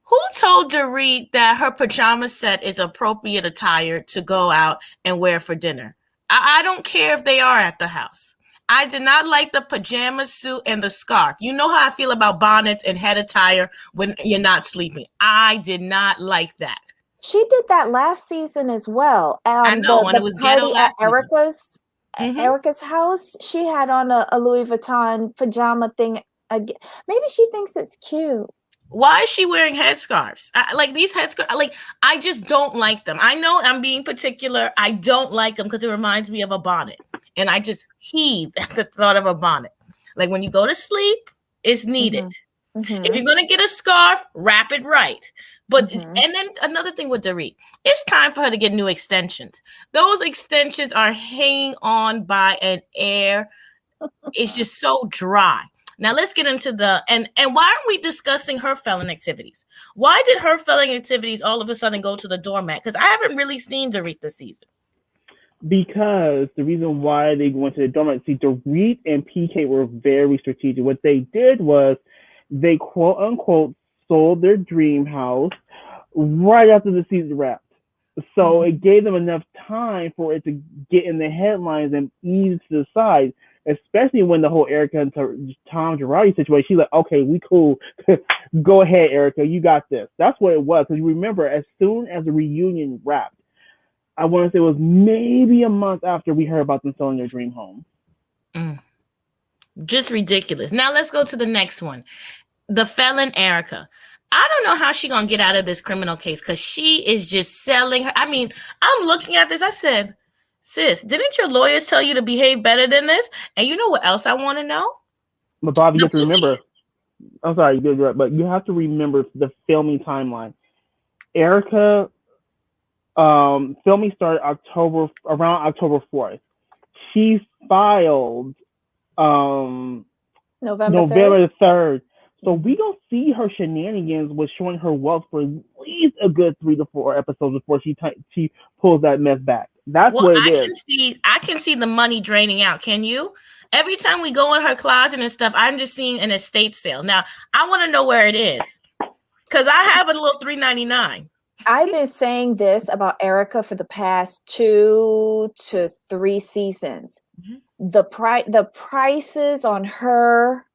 Who told Dorit that her pajama set is appropriate attire to go out and wear for dinner? I don't care if they are at the house. I did not like the pajama suit and the scarf. You know how I feel about bonnets and head attire when you're not sleeping. I did not like that. She did that last season as well. I know, when it was ghetto party at last Erika's house, she had on a Louis Vuitton pajama thing. Maybe she thinks it's cute. Why is she wearing headscarves? Like these headscarves, like I just don't like them. I know I'm being particular. I don't like them because it reminds me of a bonnet. And I just heave at the thought of a bonnet. Like when you go to sleep, it's needed. If you're going to get a scarf, wrap it right. But and then another thing with Dorit, it's time for her to get new extensions. Those extensions are hanging on by an air. It's just so dry. Now let's get into and why aren't we discussing her felon activities? Why did her felon activities all of a sudden go to the doormat? Because I haven't really seen Dorit this season. Because the reason why they went to the doormat, see, Dorit and PK were very strategic. What they did was they quote unquote sold their dream house right after the season wrapped. So it gave them enough time for it to get in the headlines and ease to the side, especially when the whole Erika and Tom Girardi situation. She's like, okay, we cool. Go ahead, Erika, you got this. That's what it was. Because you remember, as soon as the reunion wrapped, I want to say it was maybe a month after we heard about them selling their dream home. Just ridiculous. Now let's go to the next one. The felon Erika. I don't know how she's going to get out of this criminal case because she is just selling her. I mean, I'm looking at this. I said, sis, didn't your lawyers tell you to behave better than this? And you know what else I want to know? But Bobby, you have to remember. I'm sorry, but you have to remember the filming timeline. Erika, filming started around October 4th. She filed November 3rd. So we don't see her shenanigans with showing her wealth for at least a good 3 to 4 episodes before she pulls that mess back. That's what it is. I can see the money draining out. Can you? Every time we go in her closet and stuff, I'm just seeing an estate sale. Now, I want to know where it is because I have a little $3.99. I've been saying this about Erika for the past 2 to 3 seasons. The prices on her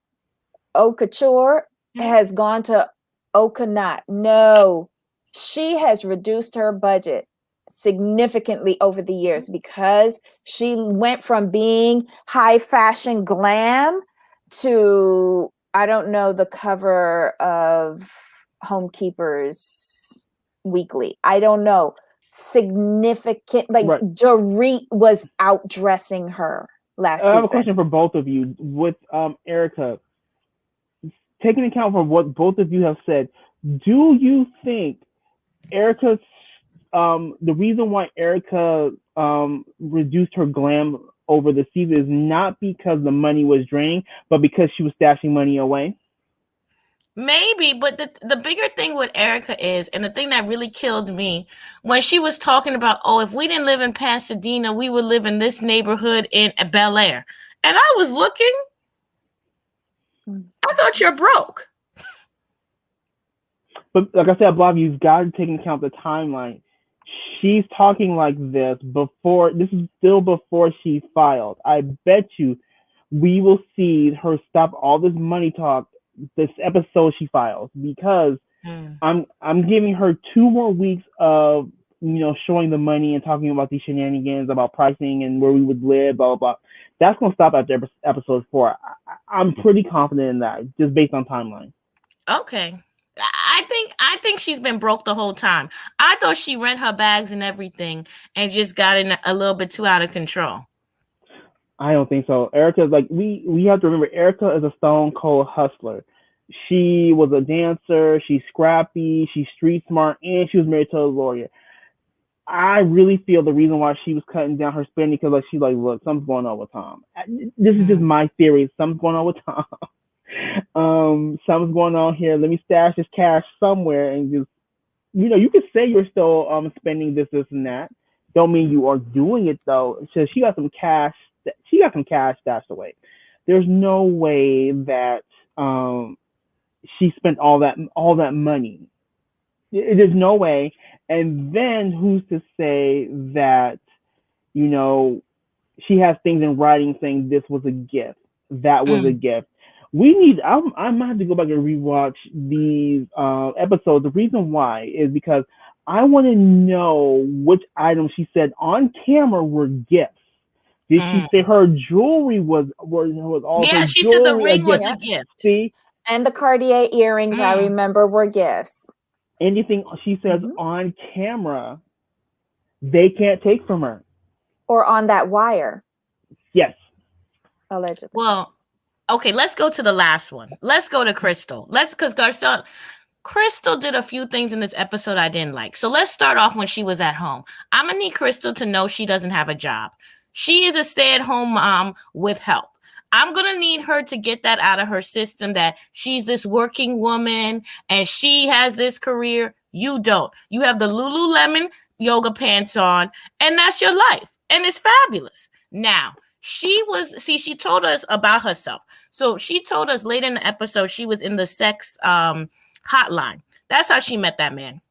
haute couture has gone to not. No, she has reduced her budget significantly over the years because she went from being high fashion glam to, I don't know, the cover of Homekeepers Weekly. I don't know. Significant, like Dorit was outdressing her last season. I have a question for both of you. With Erika, taking account for what both of you have said, do you think Erika's the reason why Erika reduced her glam over the season is not because the money was drained, but because she was stashing money away? Maybe, but the bigger thing with Erika is, and the thing that really killed me, when she was talking about, oh, if we didn't live in Pasadena, we would live in this neighborhood in Bel Air. And I was looking, I thought you're broke. But like I said, Bob, you've got to take into account the timeline. She's talking like this this is still before she filed. I bet you we will see her stop all this money talk this episode she files, because I'm giving her 2 more weeks of showing the money and talking about these shenanigans about pricing and where we would live, blah blah blah. That's gonna stop after episode 4. I'm pretty confident in that, just based on timeline. Okay. I think she's been broke the whole time. I thought she rent her bags and everything and just got in a little bit too out of control. I don't think so. Erica's like we have to remember Erika is a stone cold hustler. She was a dancer, she's scrappy, she's street smart, and she was married to a lawyer. I really feel the reason why she was cutting down her spending because like she's like, look, something's going on with Tom. This is just my theory. Something's going on with Tom. Something's going on here. Let me stash this cash somewhere and just you could say you're still spending this and that. Don't mean you are doing it though. So she got some cash. She got some cash stashed away. There's no way that she spent all that money. There's no way. And then who's to say that she has things in writing saying this was a gift, that was a gift. We need. I might have to go back and rewatch these episodes. The reason why is because I want to know which items she said on camera were gifts. Did she say her jewelry was all? Yeah, she said the ring was a gift. See, and the Cartier earrings I remember were gifts. Anything she says on camera, they can't take from her. Or on that wire. Yes. Allegedly. Well, okay, let's go to the last one. Let's go to Crystal. Because Garcelle, Crystal did a few things in this episode I didn't like. So let's start off when she was at home. I'm going to need Crystal to know she doesn't have a job. She is a stay-at-home mom with help. I'm going to need her to get that out of her system that she's this working woman and she has this career. You don't. You have the Lululemon yoga pants on and that's your life. And it's fabulous. Now, she told us about herself. So she told us later in the episode, she was in the sex hotline. That's how she met that man.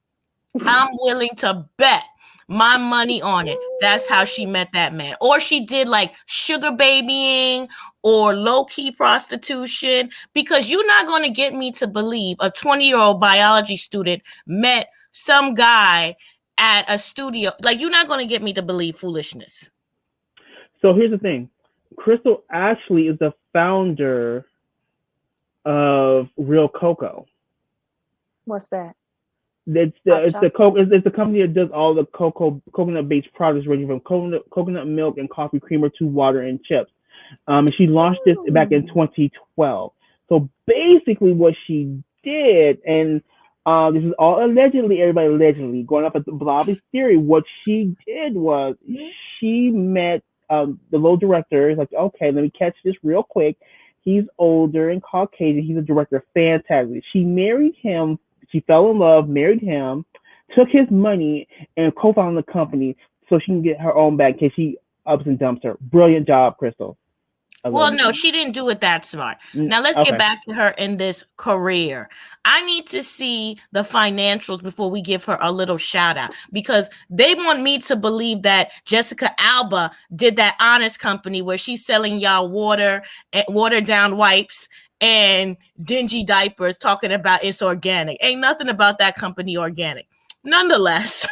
I'm willing to bet my money on it. That's how she met that man. Or she did like sugar babying or low-key prostitution, because you're not going to get me to believe a 20-year-old biology student met some guy at a studio. Like, you're not going to get me to believe foolishness. So here's the thing. Crystal actually is the founder of Real Cocoa. What's that? It's the company that does all the coconut-based products ranging from coconut milk and coffee creamer to water and chips. And she launched this back in 2012. So basically what she did, and this is all allegedly, everybody allegedly, going off of the Bobby's theory, what she did was she met the little director. Is like, okay, let me catch this real quick. He's older and Caucasian. He's a director. Fantastic. She married him. She fell in love, married him, took his money, and co-founded the company so she can get her own back in case he ups and dumps her. Brilliant job, Crystal. Well, no, she didn't do it that smart. Now, let's get back to her in this career. I need to see the financials before we give her a little shout out, because they want me to believe that Jessica Alba did that Honest Company where she's selling y'all watered down wipes and dingy diapers, talking about it's organic. Ain't nothing about that company organic. Nonetheless,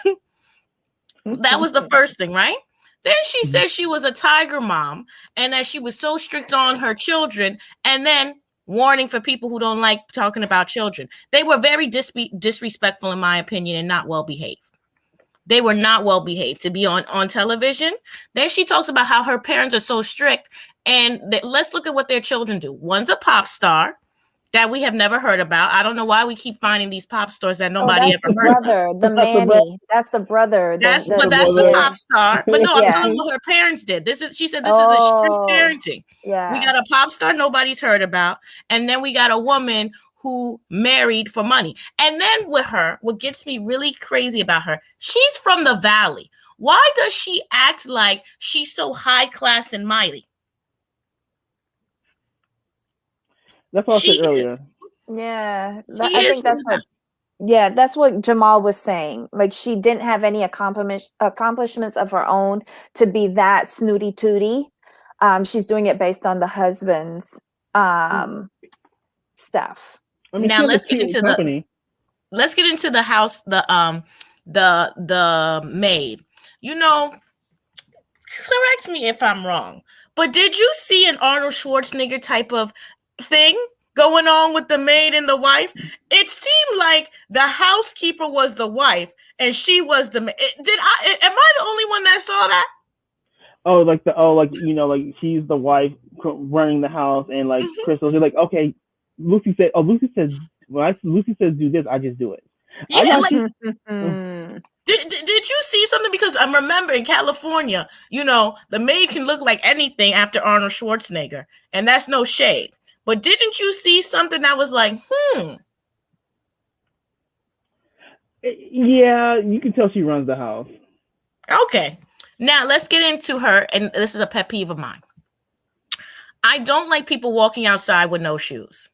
that was the first thing, right? Then she said she was a tiger mom and that she was so strict on her children. And then warning for people who don't like talking about children. They were very disrespectful, in my opinion, and not well behaved. They were not well behaved to be on television. Then she talks about how her parents are so strict. And let's look at what their children do. One's a pop star that we have never heard about. I don't know why we keep finding these pop stars that nobody ever heard about. The Manny. That's the brother. That's the pop star. But no, I'm telling you what her parents did. She said this is a strict parenting. Yeah. We got a pop star nobody's heard about. And then we got a woman who married for money. And then with her, what gets me really crazy about her, she's from the Valley. Why does she act like she's so high class and mighty? That's what I said earlier. Yeah, I think that's what. Yeah, that's what Jamal was saying. Like, she didn't have any accomplishments of her own to be that snooty tooty. She's doing it based on the husband's stuff. I mean, now let's get into the house. The maid. You know, correct me if I'm wrong, but did you see an Arnold Schwarzenegger type of thing going on with the maid and the wife? It seemed like the housekeeper was the wife and she was the maid. Am I the only one that saw that? Oh, like like she's the wife running the house, and like Crystal, he's like, okay, Lucy said, Lucy says do this, I just do it. Yeah, I got like you. did you see something? Because I remember in California, the maid can look like anything after Arnold Schwarzenegger, and that's no shade. But didn't you see something that was like, Yeah, you can tell she runs the house. Okay. Now let's get into her, and this is a pet peeve of mine. I don't like people walking outside with no shoes.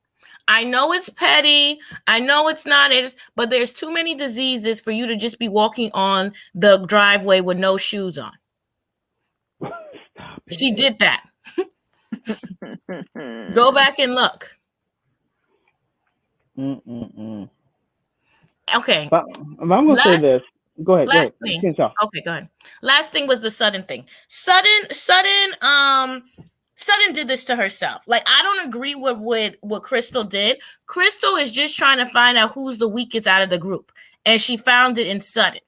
I know it's petty. I know it's not it, but there's too many diseases for you to just be walking on the driveway with no shoes on. She did that. Go back and look. Okay. But I'm going to say this. Go ahead. Thing. Okay, go ahead. Last thing was the Sudden thing. Sudden did this to herself. Like, I don't agree with what Crystal did. Crystal is just trying to find out who's the weakest out of the group, and she found it in Sudden.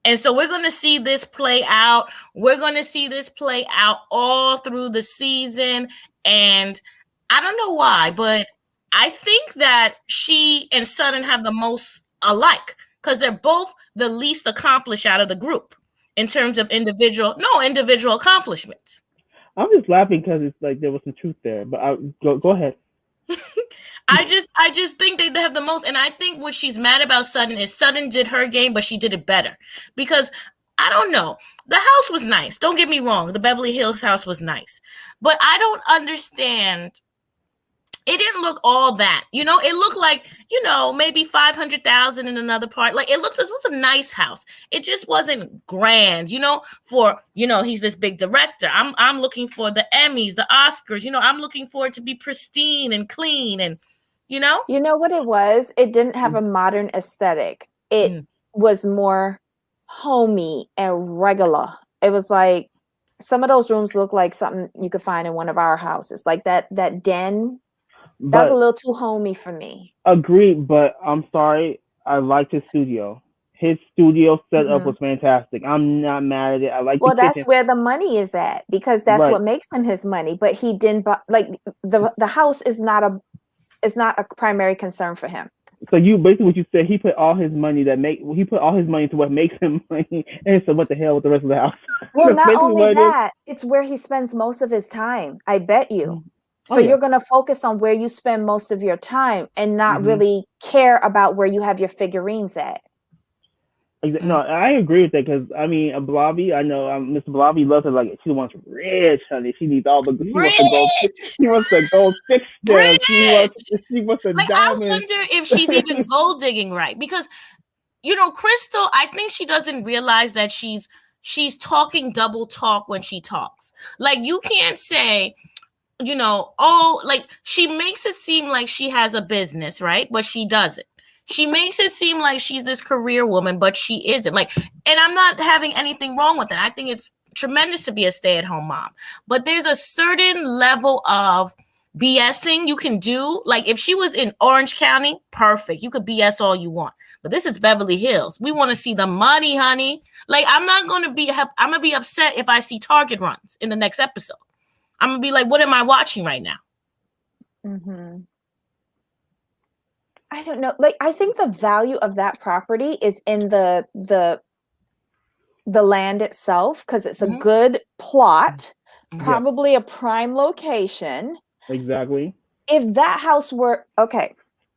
And so we're going to see this play out. We're going to see this play out all through the season, and I don't know why, but I think that she and Sudden have the most alike, because they're both the least accomplished out of the group in terms of individual accomplishments. I'm just laughing because it's like there was some truth there, but go ahead. I just think they have the most, and I think what she's mad about Sudden is Sudden did her game, but she did it better. Because I don't know, the house was nice. Don't get me wrong, the Beverly Hills house was nice, but I don't understand. It didn't look all that, it looked like, maybe 500,000 in another part. Like, this was a nice house. It just wasn't grand, for, he's this big director. I'm looking for the Emmys, the Oscars, I'm looking for it to be pristine and clean and, You know what it was? It didn't have a modern aesthetic. It was more homey and regular. It was like, some of those rooms look like something you could find in one of our houses. Like that den. That's a little too homey for me. Agreed, but I'm sorry. I liked his studio. His studio setup was fantastic. I'm not mad at it. I like. Well, that's where the money is at, because that's what makes him his money. But he didn't the house is not a primary concern for him. So what you said, he put all his money into what makes him money, and so what the hell with the rest of the house? Well, not only that, it's where he spends most of his time. I bet you. So you're going to focus on where you spend most of your time and not really care about where you have your figurines at. No, I agree with that, because I mean, Blavy, I know Mr. Blavy loves her like she wants rich, honey. She needs all the she wants the gold fixtures. She wants a diamond. I wonder if she's even gold digging right, because Crystal, I think she doesn't realize that she's talking double talk when she talks. Like, you can't say, like, she makes it seem like she has a business, right? But she doesn't. She makes it seem like she's this career woman, but she isn't. Like, and I'm not having anything wrong with that. I think it's tremendous to be a stay-at-home mom. But there's a certain level of BSing you can do. Like, if she was in Orange County, perfect. You could BS all you want. But this is Beverly Hills. We want to see the money, honey. Like, I'm going to be upset if I see Target runs in the next episode. I'm going to be like, what am I watching right now? I don't know. Like, I think the value of that property is in the land itself, because it's a good plot, probably a prime location. Exactly. If that house were,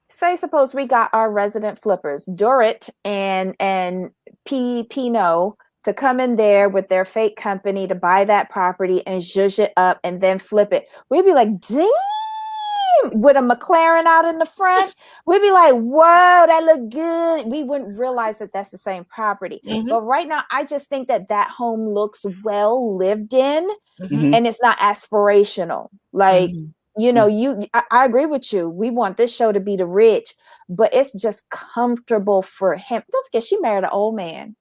suppose we got our resident flippers, Dorit and Pino, to come in there with their fake company to buy that property and zhuzh it up and then flip it. We'd be like, damn, with a McLaren out in the front. We'd be like, whoa, that look good. We wouldn't realize that that's the same property. But right now, I just think that home looks well lived in, and it's not aspirational. Like, I agree with you. We want this show to be the rich, but it's just comfortable for him. Don't forget, she married an old man.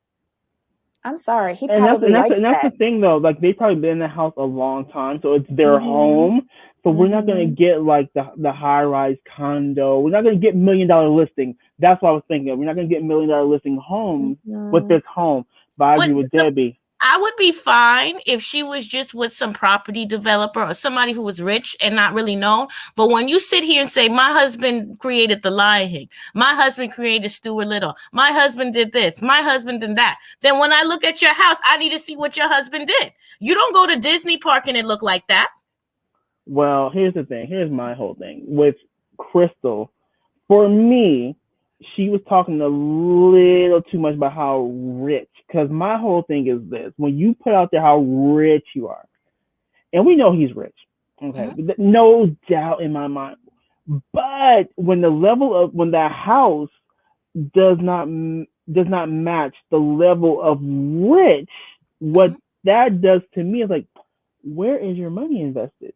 I'm sorry. He probably likes that. And that's the thing, though. Like, they've probably been in the house a long time, so it's their home. So we're not going to get, like, the high-rise condo. We're not going to get $1 million listing. That's what I was thinking of. We're not going to get $1 million listing homes with this home. But I agree with Debbie. I would be fine if she was just with some property developer or somebody who was rich and not really known. But when you sit here and say, my husband created The Lion King, my husband created Stuart Little, my husband did this, my husband did that, then when I look at your house, I need to see what your husband did. You don't go to Disney Park and it look like that. Well, here's the thing. Here's my whole thing with Crystal. For me, she was talking a little too much about how rich. Because my whole thing is this: when you put out there how rich you are, and we know he's rich, okay, no doubt in my mind. But when that house does not match the level of rich, what that does to me is like, where is your money invested?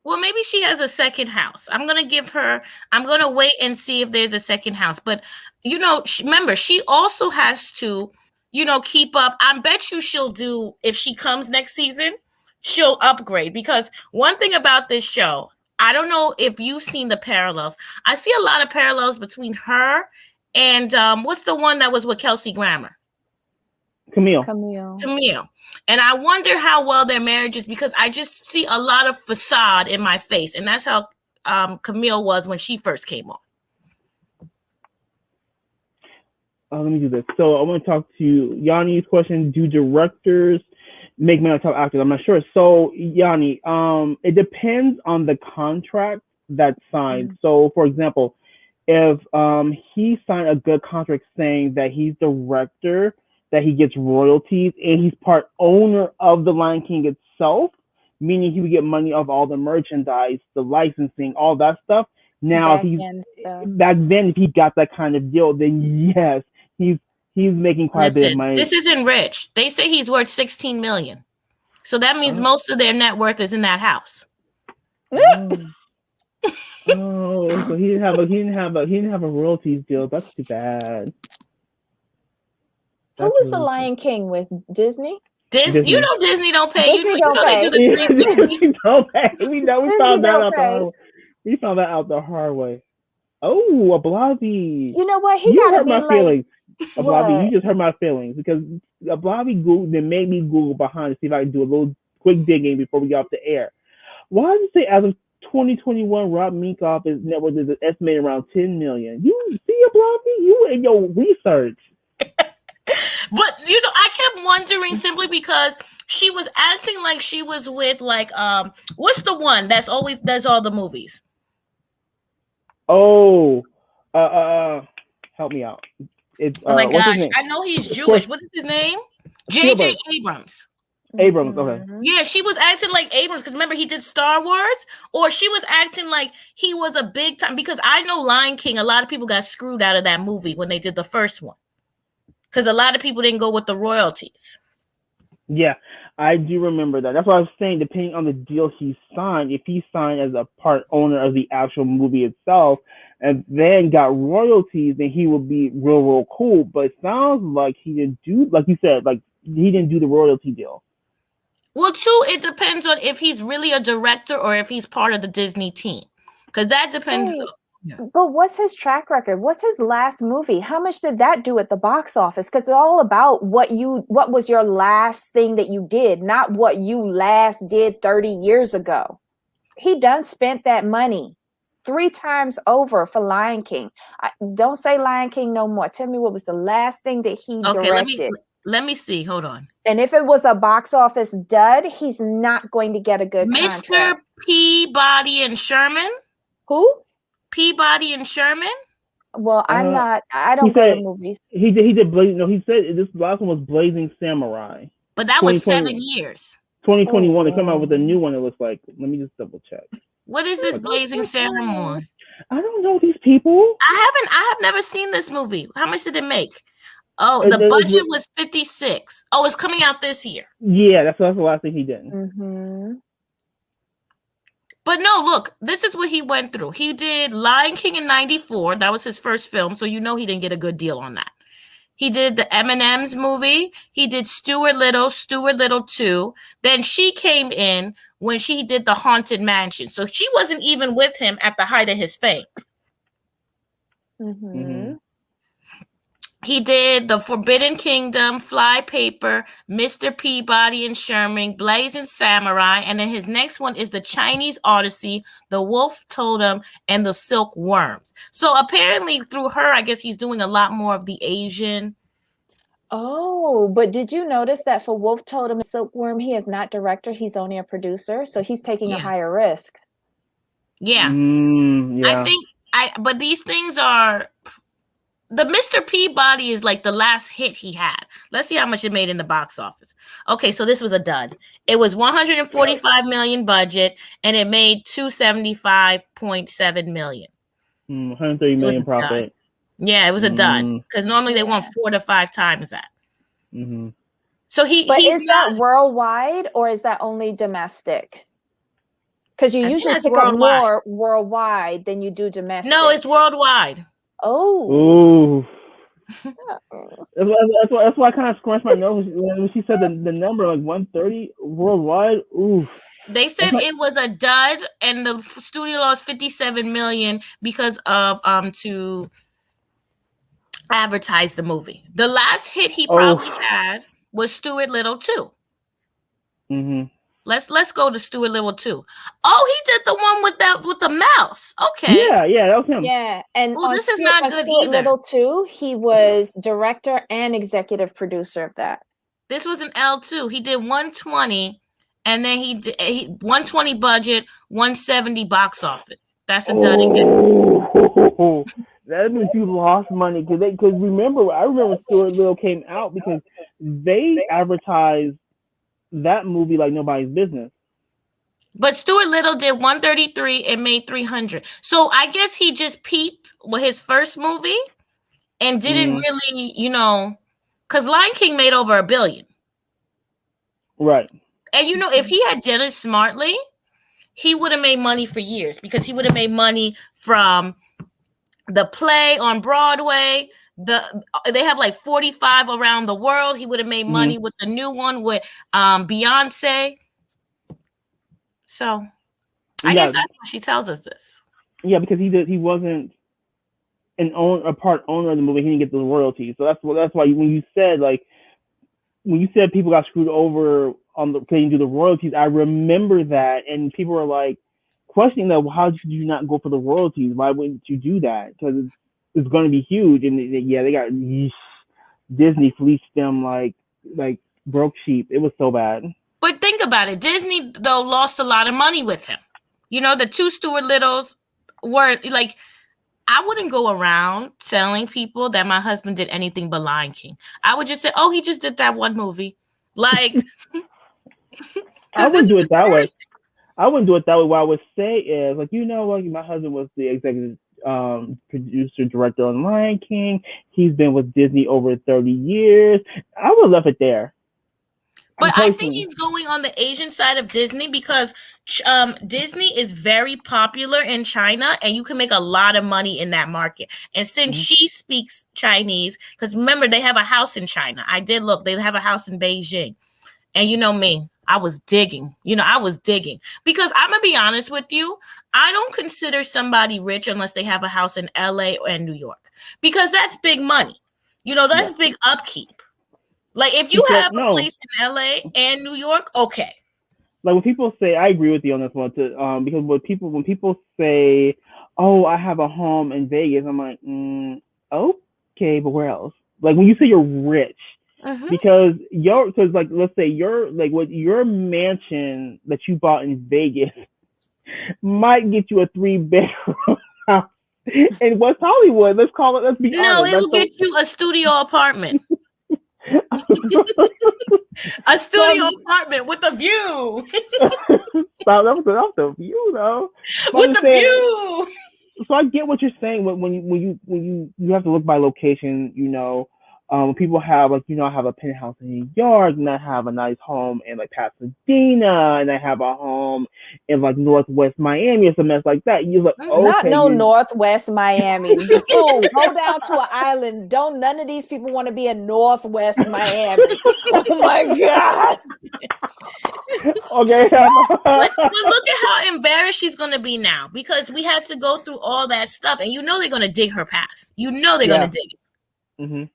Well, maybe she has a second house. I'm going to wait and see if there's a second house. But, remember, she also has to, keep up. I bet you she'll do, if she comes next season, she'll upgrade. Because one thing about this show, I don't know if you've seen the parallels. I see a lot of parallels between her and what's the one that was with Kelsey Grammer? Camille. And I wonder how well their marriage is, because I just see a lot of facade in my face. And that's how Camille was when she first came on. Let me do this. So I want to talk to Yanni's question. Do directors make men top actors? I'm not sure. So Yanni, it depends on the contract that's signed. Mm-hmm. So for example, if he signed a good contract saying that he's director, that he gets royalties, and he's part owner of the Lion King itself, meaning he would get money off all the merchandise, the licensing, all that stuff. Now, back then, if he got that kind of deal, then yes, he's making quite a bit of money. This isn't rich. They say he's worth $16 million, so that means most of their net worth is in that house. So he didn't have a royalties deal. That's too bad. Who was the Lion King with? Disney? Disney. You know Disney don't pay. Disney don't pay. They do the 360. Don't pay. We found that out the hard way. We found that out the hard way. Oh, Ablavi. You know what? He gotta be my like. Feelings. Ablavi, you just hurt my feelings because Ablavi Google then made me Google behind to see if I can do a little quick digging before we get off the air. Why did you say as of 2021, Rob Minkoff's net worth is estimated around $10 million? You see, Ablavi, you and your research. But I kept wondering simply because she was acting like she was with what's the one that's always does all the movies? Oh, help me out. It's oh my gosh, I know he's Jewish. What is his name? J.J. Abrams. Abrams, okay. Yeah, she was acting like Abrams because remember he did Star Wars, or she was acting like he was a big time, because I know Lion King, a lot of people got screwed out of that movie when they did the first one. Because a lot of people didn't go with the royalties. Yeah, I do remember that. That's what I was saying. Depending on the deal he signed, if he signed as a part owner of the actual movie itself and then got royalties, then he would be real cool. But it sounds like he didn't do, like you said, like he didn't do the royalty deal. Well, too, it depends on if he's really a director or if he's part of the Disney team. Because that depends. Hey. Yeah. But what's his track record? What's his last movie? How much did that do at the box office? Because it's all about what was your last thing that you did, not what you last did 30 years ago. He done spent that money 3 times over for Lion King. Don't say Lion King no more. Tell me what was the last thing that he directed. Let me see. Hold on. And if it was a box office dud, he's not going to get a good contract. Mr. Peabody and Sherman? Who? Peabody and Sherman? Well, I don't go to movies. He did Blazing. No, he said this last one was Blazing Samurai. But that was 7 years. 2021. They come out with a new one. It looks like. Let me just double check. What is this Blazing Samurai? I don't know these people. I have never seen this movie. How much did it make? Oh, the budget was 56. Oh, it's coming out this year. Yeah, that's the last thing he did. Mm-hmm. But no, look, this is what he went through. He did Lion King in 94. That was his first film. So he didn't get a good deal on that. He did the M&M's movie. He did Stuart Little 2. Then she came in when she did The Haunted Mansion. So she wasn't even with him at the height of his fame. Mm-hmm. He did The Forbidden Kingdom, Fly Paper, Mr. Peabody and Sherman, Blazing Samurai, and then his next one is The Chinese Odyssey, The Wolf Totem, and The Silk Worms. So apparently through her, I guess he's doing a lot more of the Asian. Oh, but did you notice that for Wolf Totem and Silkworm, he is not director, he's only a producer, so he's taking a higher risk. Yeah. Yeah. But these things are, the Mr. Peabody is like the last hit he had. Let's see how much it made in the box office. Okay, so this was a dud. It was 145 million budget, and it made 275.7 million. 130 million profit. Yeah, it was a dud because normally they want 4 to 5 times that. Mm-hmm. So is that worldwide or is that only domestic? Because you usually pick up more worldwide than you do domestic. No, it's worldwide. Oh. That's why I kind of scrunched my nose when she said the number, like 130 worldwide. Ooh. They said it was a dud, and the studio lost 57 million because of to advertise the movie. The last hit he probably had was Stuart Little 2. Mm-hmm. Let's go to Stuart Little 2. Oh, he did the one with the mouse. Okay. Yeah, that was him. Yeah, and this is not good either. Little 2, he was director and executive producer of that. This was an L2. He did 120, and then he 120 budget, 170 box office. That's a dud again. That means you lost money because I remember Stuart Little came out because they advertised that movie like nobody's business. But Stuart Little did 133 and made 300. So I guess he just peaked with his first movie and didn't really, because Lion King made over $1 billion. Right. And if he had done it smartly, he would have made money for years because he would have made money from the play on Broadway. They have like 45 around the world. He would have made money with the new one with Beyonce. So I guess that's why she tells us this. Yeah, because he wasn't a part owner of the movie. He didn't get the royalties. So that's why when you said people got screwed over on the because you do the royalties, I remember that, and people were like questioning that. Well, how did you not go for the royalties? Why wouldn't you do that? Because it's going to be huge, and they got Disney fleeced them like broke sheep. It was so bad. But think about it. Disney though lost a lot of money with him. The 2 Stuart Littles were like, I wouldn't go around telling people that my husband did anything but Lion King. I would just say, oh, he just did that one movie. Like, I wouldn't do it that way. I wouldn't do it that way. What I would say is, like, my husband was the executive producer, director on Lion King. He's been with Disney over 30 years. I would have left it there. But I think he's going on the Asian side of Disney because Disney is very popular in China, and you can make a lot of money in that market. And since she speaks Chinese, because remember, they have a house in China. I did look. They have a house in Beijing. And you know me, I was digging. Because I'm going to be honest with you. I don't consider somebody rich unless they have a house in LA and New York. Because that's big money. That's big upkeep. Like, if you have a place in LA and New York, okay. Like, when people say, I agree with you on this one too, because when people say, oh, I have a home in Vegas, I'm like, okay, but where else? Like, when you say you're rich, because let's say your mansion that you bought in Vegas might get you a 3-bedroom house in West Hollywood. Let's be honest. No, it will get you a studio apartment. A studio apartment with a view. That was the view, though. With the view. So I get what you're saying when you have to look by location. People have I have a penthouse in New York, and I have a nice home in like Pasadena, and I have a home in like Northwest Miami or something like that. You're like, okay, Northwest Miami. Go down to an island. Don't none of these people want to be in Northwest Miami. Oh my God. Okay. But look at how embarrassed she's gonna be now because we had to go through all that stuff, and they're gonna dig her past. They're gonna dig it.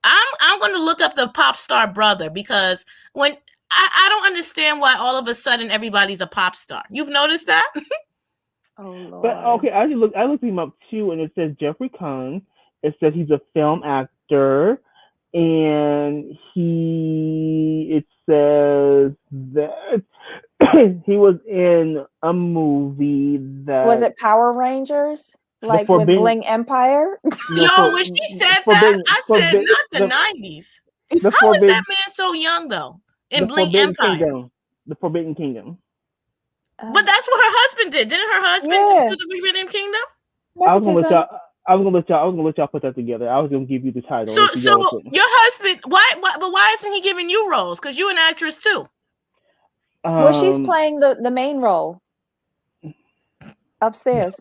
I'm going to look up the pop star brother because when I don't understand why all of a sudden everybody's a pop star. You've noticed that? Oh Lord. But okay, I looked him up too, and it says Jeffrey Cohn. It says he's a film actor, and it says that he was in a movie that Was it Power Rangers? Like with Bling Empire? Yo, when she said that, I said not the 90s. How is that man so young though? In Bling Empire. The Forbidden Kingdom. But that's what her husband did. Didn't her husband do the Forbidden Kingdom? I was gonna let y'all put that together. I was gonna give you the title. So your husband, why isn't he giving you roles? Because you're an actress too. Well, she's playing the main role upstairs.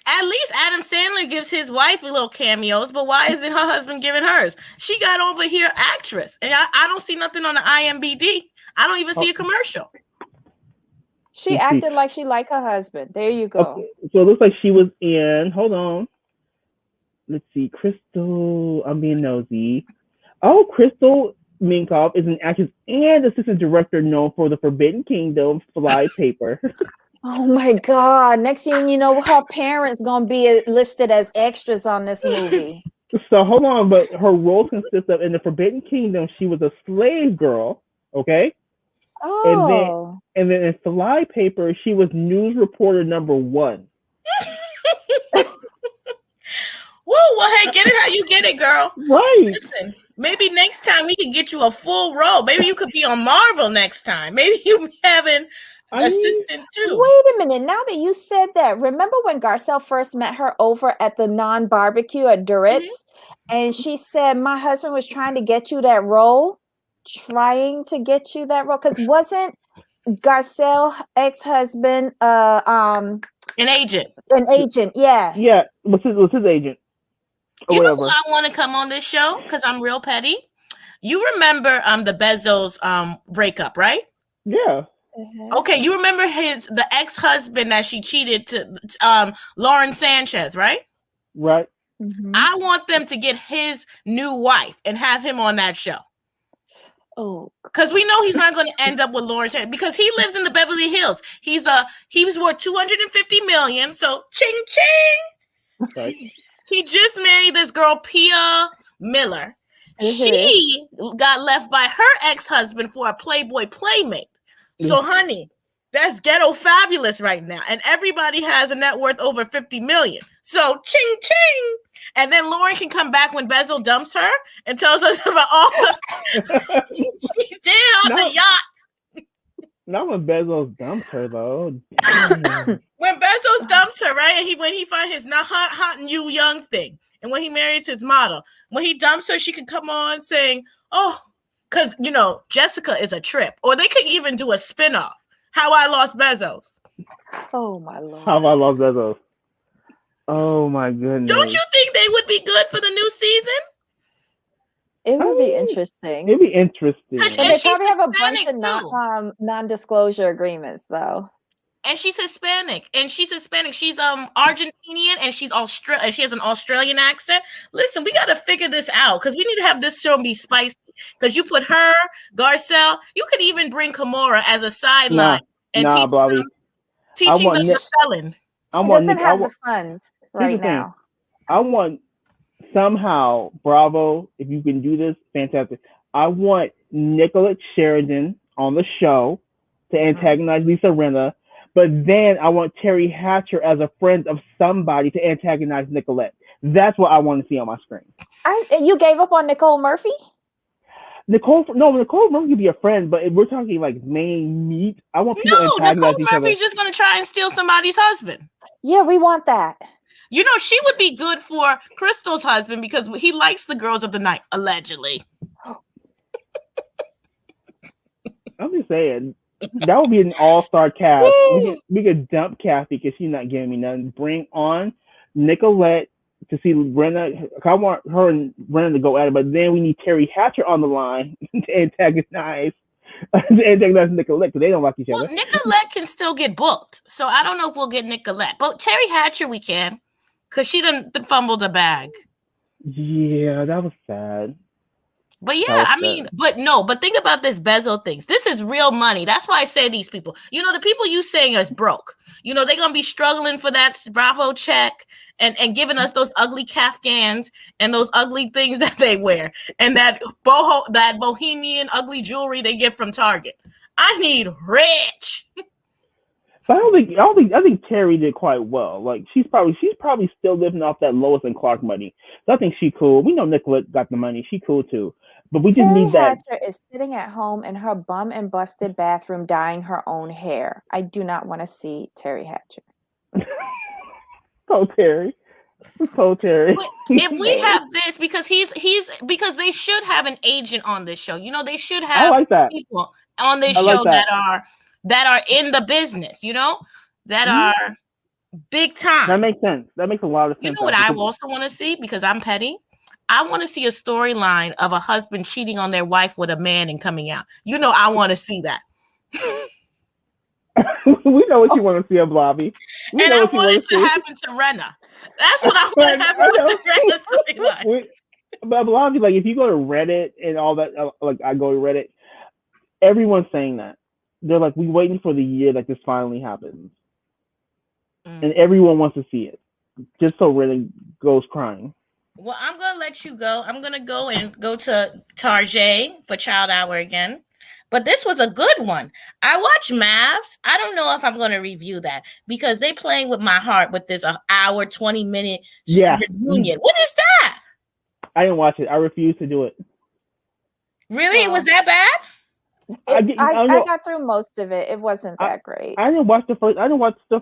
At least Adam Sandler gives his wife a little cameos, but why isn't her husband giving hers? She got over here actress, and I don't see nothing on the IMDb. I don't even see a commercial. She acted like she liked her husband. There you go. Okay. So it looks like she was in. Hold on. Let's see. Crystal. I'm being nosy. Oh, Crystal Minkoff is an actress and assistant director known for The Forbidden Kingdom, Fly Paper. Oh my God. Next thing you know, her parents going to be listed as extras on this movie. So hold on, but her role consists of, in The Forbidden Kingdom, she was a slave girl, okay? Oh. And then in Fly Paper, she was news reporter number 1. Woo, well, hey, get it how you get it, girl. Right. Listen, maybe next time we can get you a full role. Maybe you could be on Marvel next time. Maybe you having assistant too. Wait a minute. Now that you said that, remember when Garcelle first met her over at the non-barbecue at Dorit's? And she said, my husband was trying to get you that role. Because wasn't Garcelle ex-husband an agent? Yeah. Yeah, what's his agent? You know who I want to come on this show because I'm real petty. You remember the Bezos breakup, right? Yeah. Okay, you remember the ex-husband that she cheated to Lauren Sanchez, right? Right. Mm-hmm. I want them to get his new wife and have him on that show. Oh, because we know he's not going to end up with Lauren Sanchez because he lives in the Beverly Hills. He was worth $250 million. So ching ching. Right. He just married this girl Pia Miller. She got left by her ex-husband for a Playboy playmate. So, honey, that's ghetto fabulous right now. And everybody has a net worth over $50 million. So, ching, ching. And then Lauren can come back when Bezos dumps her and tells us about all the she did on the yacht. Not when Bezos dumps her, though. When Bezos dumps her, right? And when he finds his not hot and you young thing. And when he marries his model. When he dumps her, she can come on saying, oh, because, Jessica is a trip. Or they could even do a spinoff. How I Lost Bezos. Oh, my Lord. How I Lost Bezos. Oh, my goodness. Don't you think they would be good for the new season? It would be interesting. It'd be interesting. But they probably have a bunch of non-disclosure agreements, though. And she's Hispanic. She's Argentinian, and she has an Australian accent. Listen, we got to figure this out because we need to have this show be spicy. Because you put her, Garcelle, you could even bring Kimora as a sideline and teaching them spelling. She doesn't have the funds right now. I want somehow, Bravo, if you can do this, fantastic. I want Nicolette Sheridan on the show to antagonize Lisa Rinna, but then I want Terry Hatcher as a friend of somebody to antagonize Nicolette. That's what I want to see on my screen. You gave up on Nicole Murphy? Nicole Murphy could be a friend, but if we're talking like main meat, I want people to antagonize each other. Nicole Murphy's just going to try and steal somebody's husband. Yeah, we want that. She would be good for Crystal's husband because he likes the girls of the night, allegedly. I'm just saying, that would be an all-star cast. We could dump Kathy because she's not giving me nothing. Bring on Nicolette to see Rinna. I want her and Rinna to go at it, but then we need Terry Hatcher on the line to antagonize Nicolette because they don't like each other. Well, Nicolette can still get booked, so I don't know if we'll get Nicolette, but Terry Hatcher we can because she done fumbled the bag. Yeah, that was sad. But yeah, I mean, but think about this Bezo things. This is real money. That's why I say these people. The people you saying is broke. They're gonna be struggling for that Bravo check and giving us those ugly Kafgans and those ugly things that they wear and that bohemian ugly jewelry they get from Target. I need rich. But I think Terry did quite well. Like she's probably still living off that Lois and Clark money. So I think she cool. We know Nicolette got the money. She cool too. But we just need that. Hatcher is sitting at home in her bum and busted bathroom dyeing her own hair. I do not want to see Terry Hatcher. So Terry. But if we have this, because because they should have an agent on this show. They should have people on this show that are in the business, that are big time. That makes sense. That makes a lot of sense. You know what I also want to see, because I'm petty? I want to see a storyline of a husband cheating on their wife with a man and coming out. I want to see that. We know what you want to see, Bobby. And I want it to happen to Rinna. That's what I want to happen with the Rinna storyline. But Bobby, like if you go to Reddit and all that, like I go to Reddit, everyone's saying that. They're like, we waiting for the year that this finally happens. And everyone wants to see it. Just so Rinna goes crying. Well, I'm going to let you go. I'm going to go to Tarjay for Child Hour again. But this was a good one. I watched Mavs. I don't know if I'm going to review that because they playing with my heart with this hour, 20-minute reunion. What is that? I didn't watch it. I refuse to do it. Really? It was that bad? I got through most of it. It wasn't that great. I didn't watch the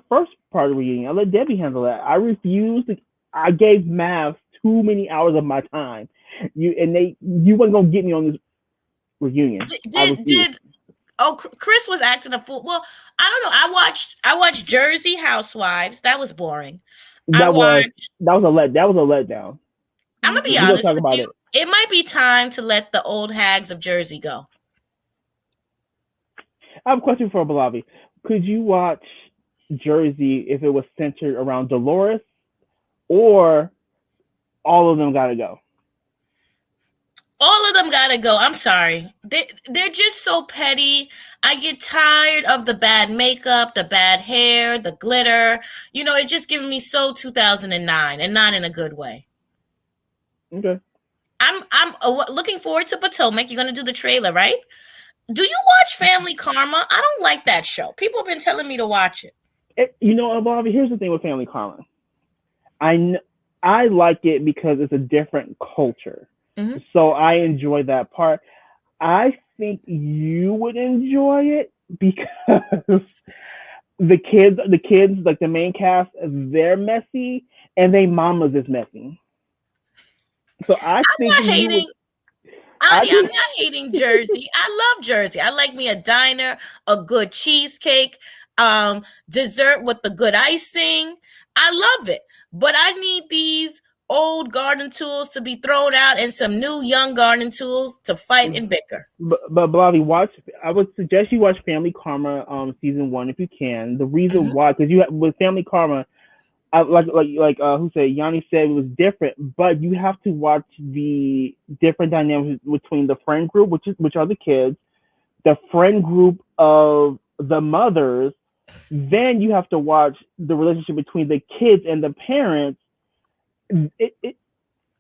first part of the reunion. I let Debbie handle that. I refused. I gave Mavs too many hours of my time. You weren't gonna get me on this reunion. Chris was acting a fool. Well, I don't know. I watched Jersey Housewives. That was boring. That was a letdown. I'm gonna be honest with you. It might be time to let the old hags of Jersey go. I have a question for Balavi. Could you watch Jersey if it was centered around Dolores, or all of them gotta go? All of them gotta go. I'm sorry. They're just so petty. I get tired of the bad makeup, the bad hair, the glitter. It's just giving me so 2009, and not in a good way. Okay. I'm looking forward to Potomac. You're gonna do the trailer, right? Do you watch Family Karma? I don't like that show. People have been telling me to watch it. Bobby, here's the thing with Family Karma. I like it because it's a different culture. Mm-hmm. So I enjoy that part. I think you would enjoy it because the kids, like the main cast, they're messy and they mamas is messy. So I'm not hating Jersey. I love Jersey. I like me a diner, a good cheesecake, dessert with the good icing. I love it. But I need these old garden tools to be thrown out and some new young garden tools to fight and bicker. But Bobby, I would suggest you watch Family Karma season 1 if you can. The reason why, because with Family Karma, who said Yanni said it was different, but you have to watch the different dynamics between the friend group, which are the kids, the friend group of the mothers. Then you have to watch the relationship between the kids and the parents.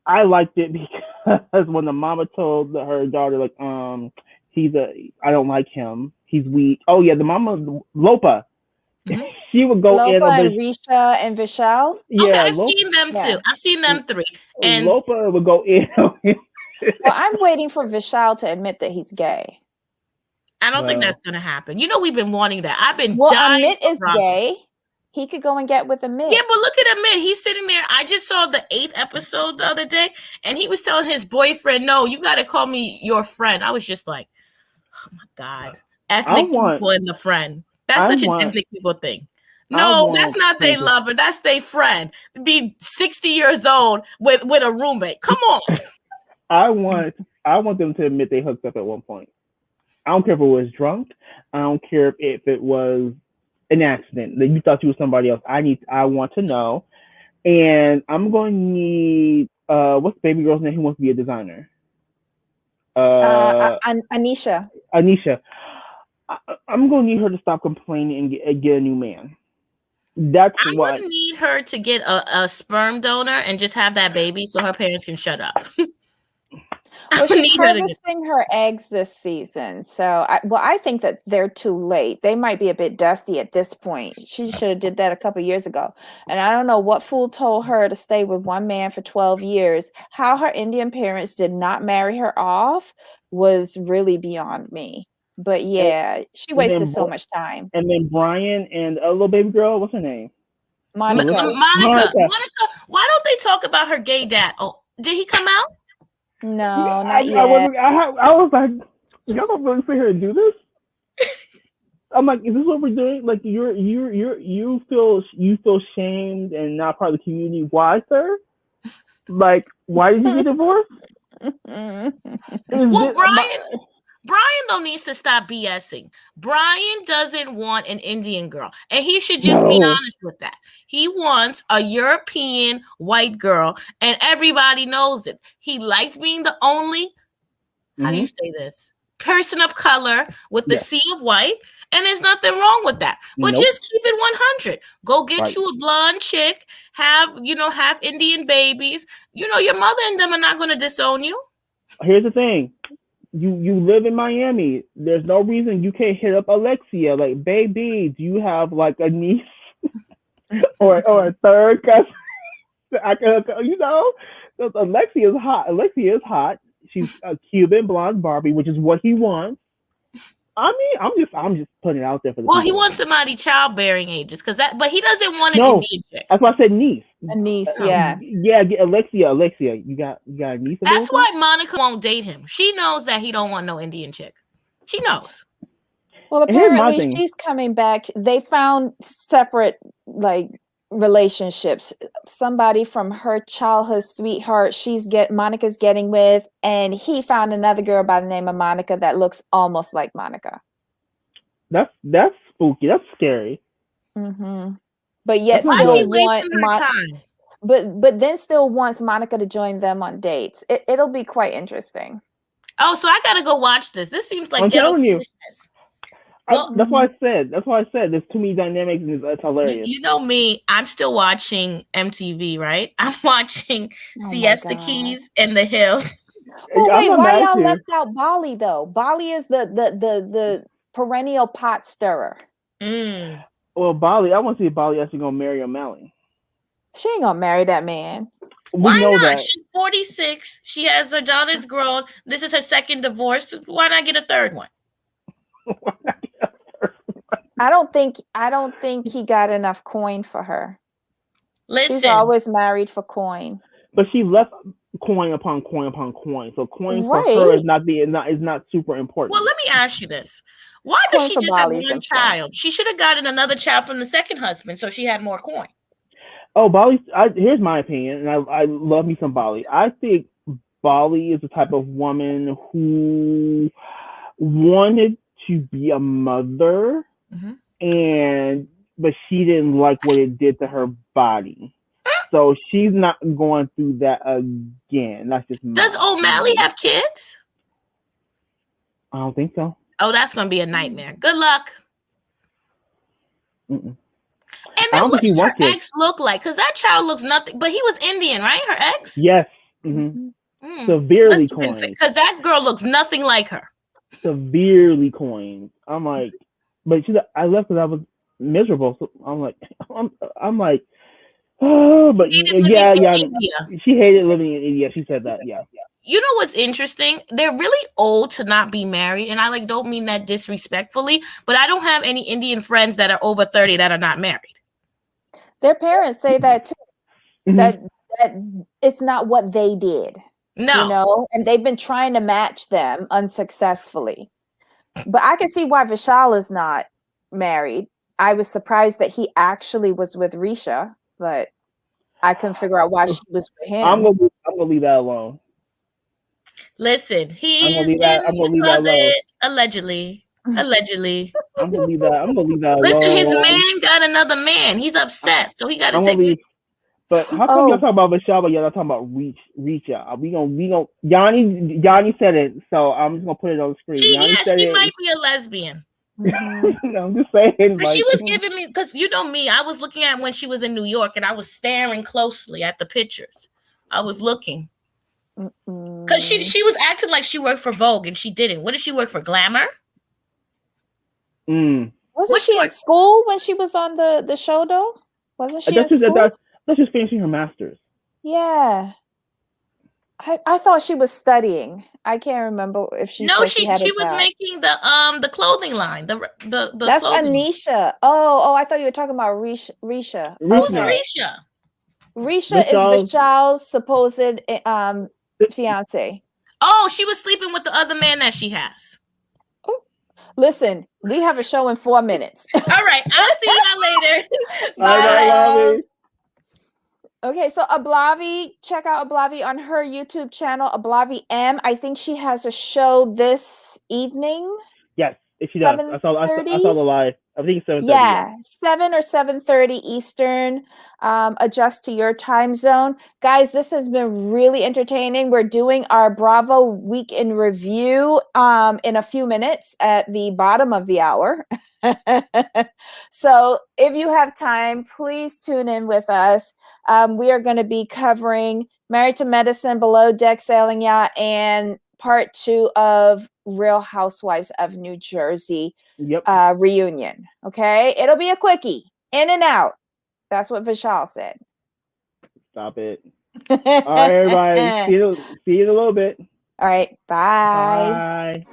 I liked it because when the mama told her daughter, like, I don't like him, he's weak. Oh yeah, the mama Lopa. Mm-hmm. She would go Lopa and Risha and Vishal. Yeah, okay, I've seen them too. I've seen them 3. And Lopa would go in. Well, I'm waiting for Vishal to admit that he's gay. I don't think that's going to happen. We've been wanting that. I've been dying. Amit is gay. He could go and get with Amit. Yeah, but look at Amit. He's sitting there. I just saw the 8th episode the other day, and he was telling his boyfriend, "No, you got to call me your friend." I was just like, "Oh my God, ethnic people and the friend." That's such an ethnic people thing. No, that's not their lover. That's their friend. Be 60 years old with a roommate. Come on. I want them to admit they hooked up at one point. I don't care if it was drunk. I don't care if it was an accident that you thought you were somebody else. I want to know. And I'm going to need what's the baby girl's name who wants to be a designer? Anisha. Anisha. I'm gonna need her to stop complaining and get a new man. That's I'm what. gonna need her to get a sperm donor and just have that baby so her parents can shut up. Well, she's harvesting her eggs this season. So, I think that they're too late. They might be a bit dusty at this point. She should have did that a couple years ago. And I don't know what fool told her to stay with one man for 12 years. How her Indian parents did not marry her off was really beyond me. But yeah, she wasted so much time. And then Brian and a little baby girl, what's her name? Monica. Monica. Why don't they talk about her gay dad? Oh, did he come out? No, not yet. I was like, y'all don't really sit here and do this. I'm like, is this what we're doing? Like, you feel shamed and not part of the community. Why, sir? Like, why did you get divorced? Well, Brian though needs to stop BSing. Brian doesn't want an Indian girl, and he should just be honest with that. He wants a European white girl, and everybody knows it. He likes being the only, how do you say this, person of color with the sea of white, and there's nothing wrong with that. But just keep it 100. Go get you a blonde chick, have Indian babies. Your mother and them are not going to disown you. Here's the thing. You live in Miami. There's no reason you can't hit up Alexia. Like, baby, do you have like a niece or a third cousin? I can, Alexia is hot. Alexia is hot. She's a Cuban blonde Barbie, which is what he wants. I mean, I'm just putting it out there for the people. He wants somebody childbearing ages, but he doesn't want an Indian chick. That's why I said niece. A niece, yeah. Alexia, you got a niece. That's why Monica won't date him. She knows that he don't want no Indian chick. She knows. Well, apparently she's coming back. They found separate relationships. Somebody from her childhood sweetheart Monica's getting with, and he found another girl by the name of Monica that looks almost like Monica. That's spooky. That's scary. Mm-hmm. But yet still but then still wants Monica to join them on dates. It'll be quite interesting. Oh, so I gotta go watch this. This seems like I'm telling you. Well, that's why I said there's too many dynamics and it's hilarious. You know me, I'm still watching MTV, right? I'm watching Siesta Keys and The Hills. Well, wait, why y'all left out Bali though? Bali is the perennial pot stirrer. Well, Bali, I want to see if Bali actually gonna marry O'Malley. She ain't gonna marry that man. Why not? That. She's 46. She has her daughters grown. This is her second divorce. Why not get a third one? I don't think he got enough coin for her. Listen, she's always married for coin. But she left coin upon coin upon coin. So coin for her is not super important. Well, let me ask you this. Why does she just have one child? She should have gotten another child from the second husband so she had more coin. Oh, Bali, here's my opinion, and I love me some Bali. I think Bali is the type of woman who wanted to be a mother, but she didn't like what it did to her body. So she's not going through that again. That's just Does O'Malley have kids? I don't think so. Oh, that's going to be a nightmare. Good luck. Mm-mm. And then what does her ex look like? Because that child looks nothing, but he was Indian, right? Her ex? Yes. Severely coined. Because that girl looks nothing like her. Severely coined. I'm like, but I left because I was miserable. So I'm like, oh, but yeah. She hated living in India. She said that, yeah. You know what's interesting? They're really old to not be married, and I don't mean that disrespectfully, but I don't have any Indian friends that are over 30 that are not married. Their parents say that too. That it's not what they did. No. And they've been trying to match them unsuccessfully. But I can see why Vishal is not married. I was surprised that he actually was with Risha, but I couldn't figure out why she was with him. I'm gonna leave that alone. Listen, he's in the closet, allegedly. I'm gonna leave that alone. Listen, his man got another man. He's upset, so he got to take it. But how come y'all talk about Michelle, but y'all not talking about Richa? We gonna Yanni said it, so I'm just gonna put it on the screen. She it. might be a lesbian. Mm-hmm. I'm just saying. But she was giving me, because you know me, I was looking at when she was in New York, and I was staring closely at the pictures. I was looking. Because she was acting like she worked for Vogue, and she didn't. What did she work for? Glamour? Wasn't she in school when she was on the show, though? Wasn't she in school? I thought she was finishing her master's. Yeah. I thought she was studying. I can't remember if she said she had was making the clothing line. The That's Anisha. Oh, I thought you were talking about Risha. Who's Risha? Risha is Vishal's supposed fiance. Oh, she was sleeping with the other man that she has. Listen, we have a show in 4 minutes. All right, I'll see y'all later. Bye. Okay, so Ablavi, check out Ablavi on her YouTube channel, Ablavi M. I think she has a show this evening. Yes, she does. I saw the live. I think 7:30. Yeah, 7 or 7:30 Eastern. Adjust to your time zone. Guys, this has been really entertaining. We're doing our Bravo Week in Review in a few minutes at the bottom of the hour. So if you have time, please tune in with us. We are going to be covering Married to Medicine, Below Deck Sailing Yacht, and part 2 of Real Housewives of New Jersey reunion. Okay, it'll be a quickie, in and out. That's what Vishal said. Stop it. All right, everybody. See you in a little bit. All right, bye. Bye.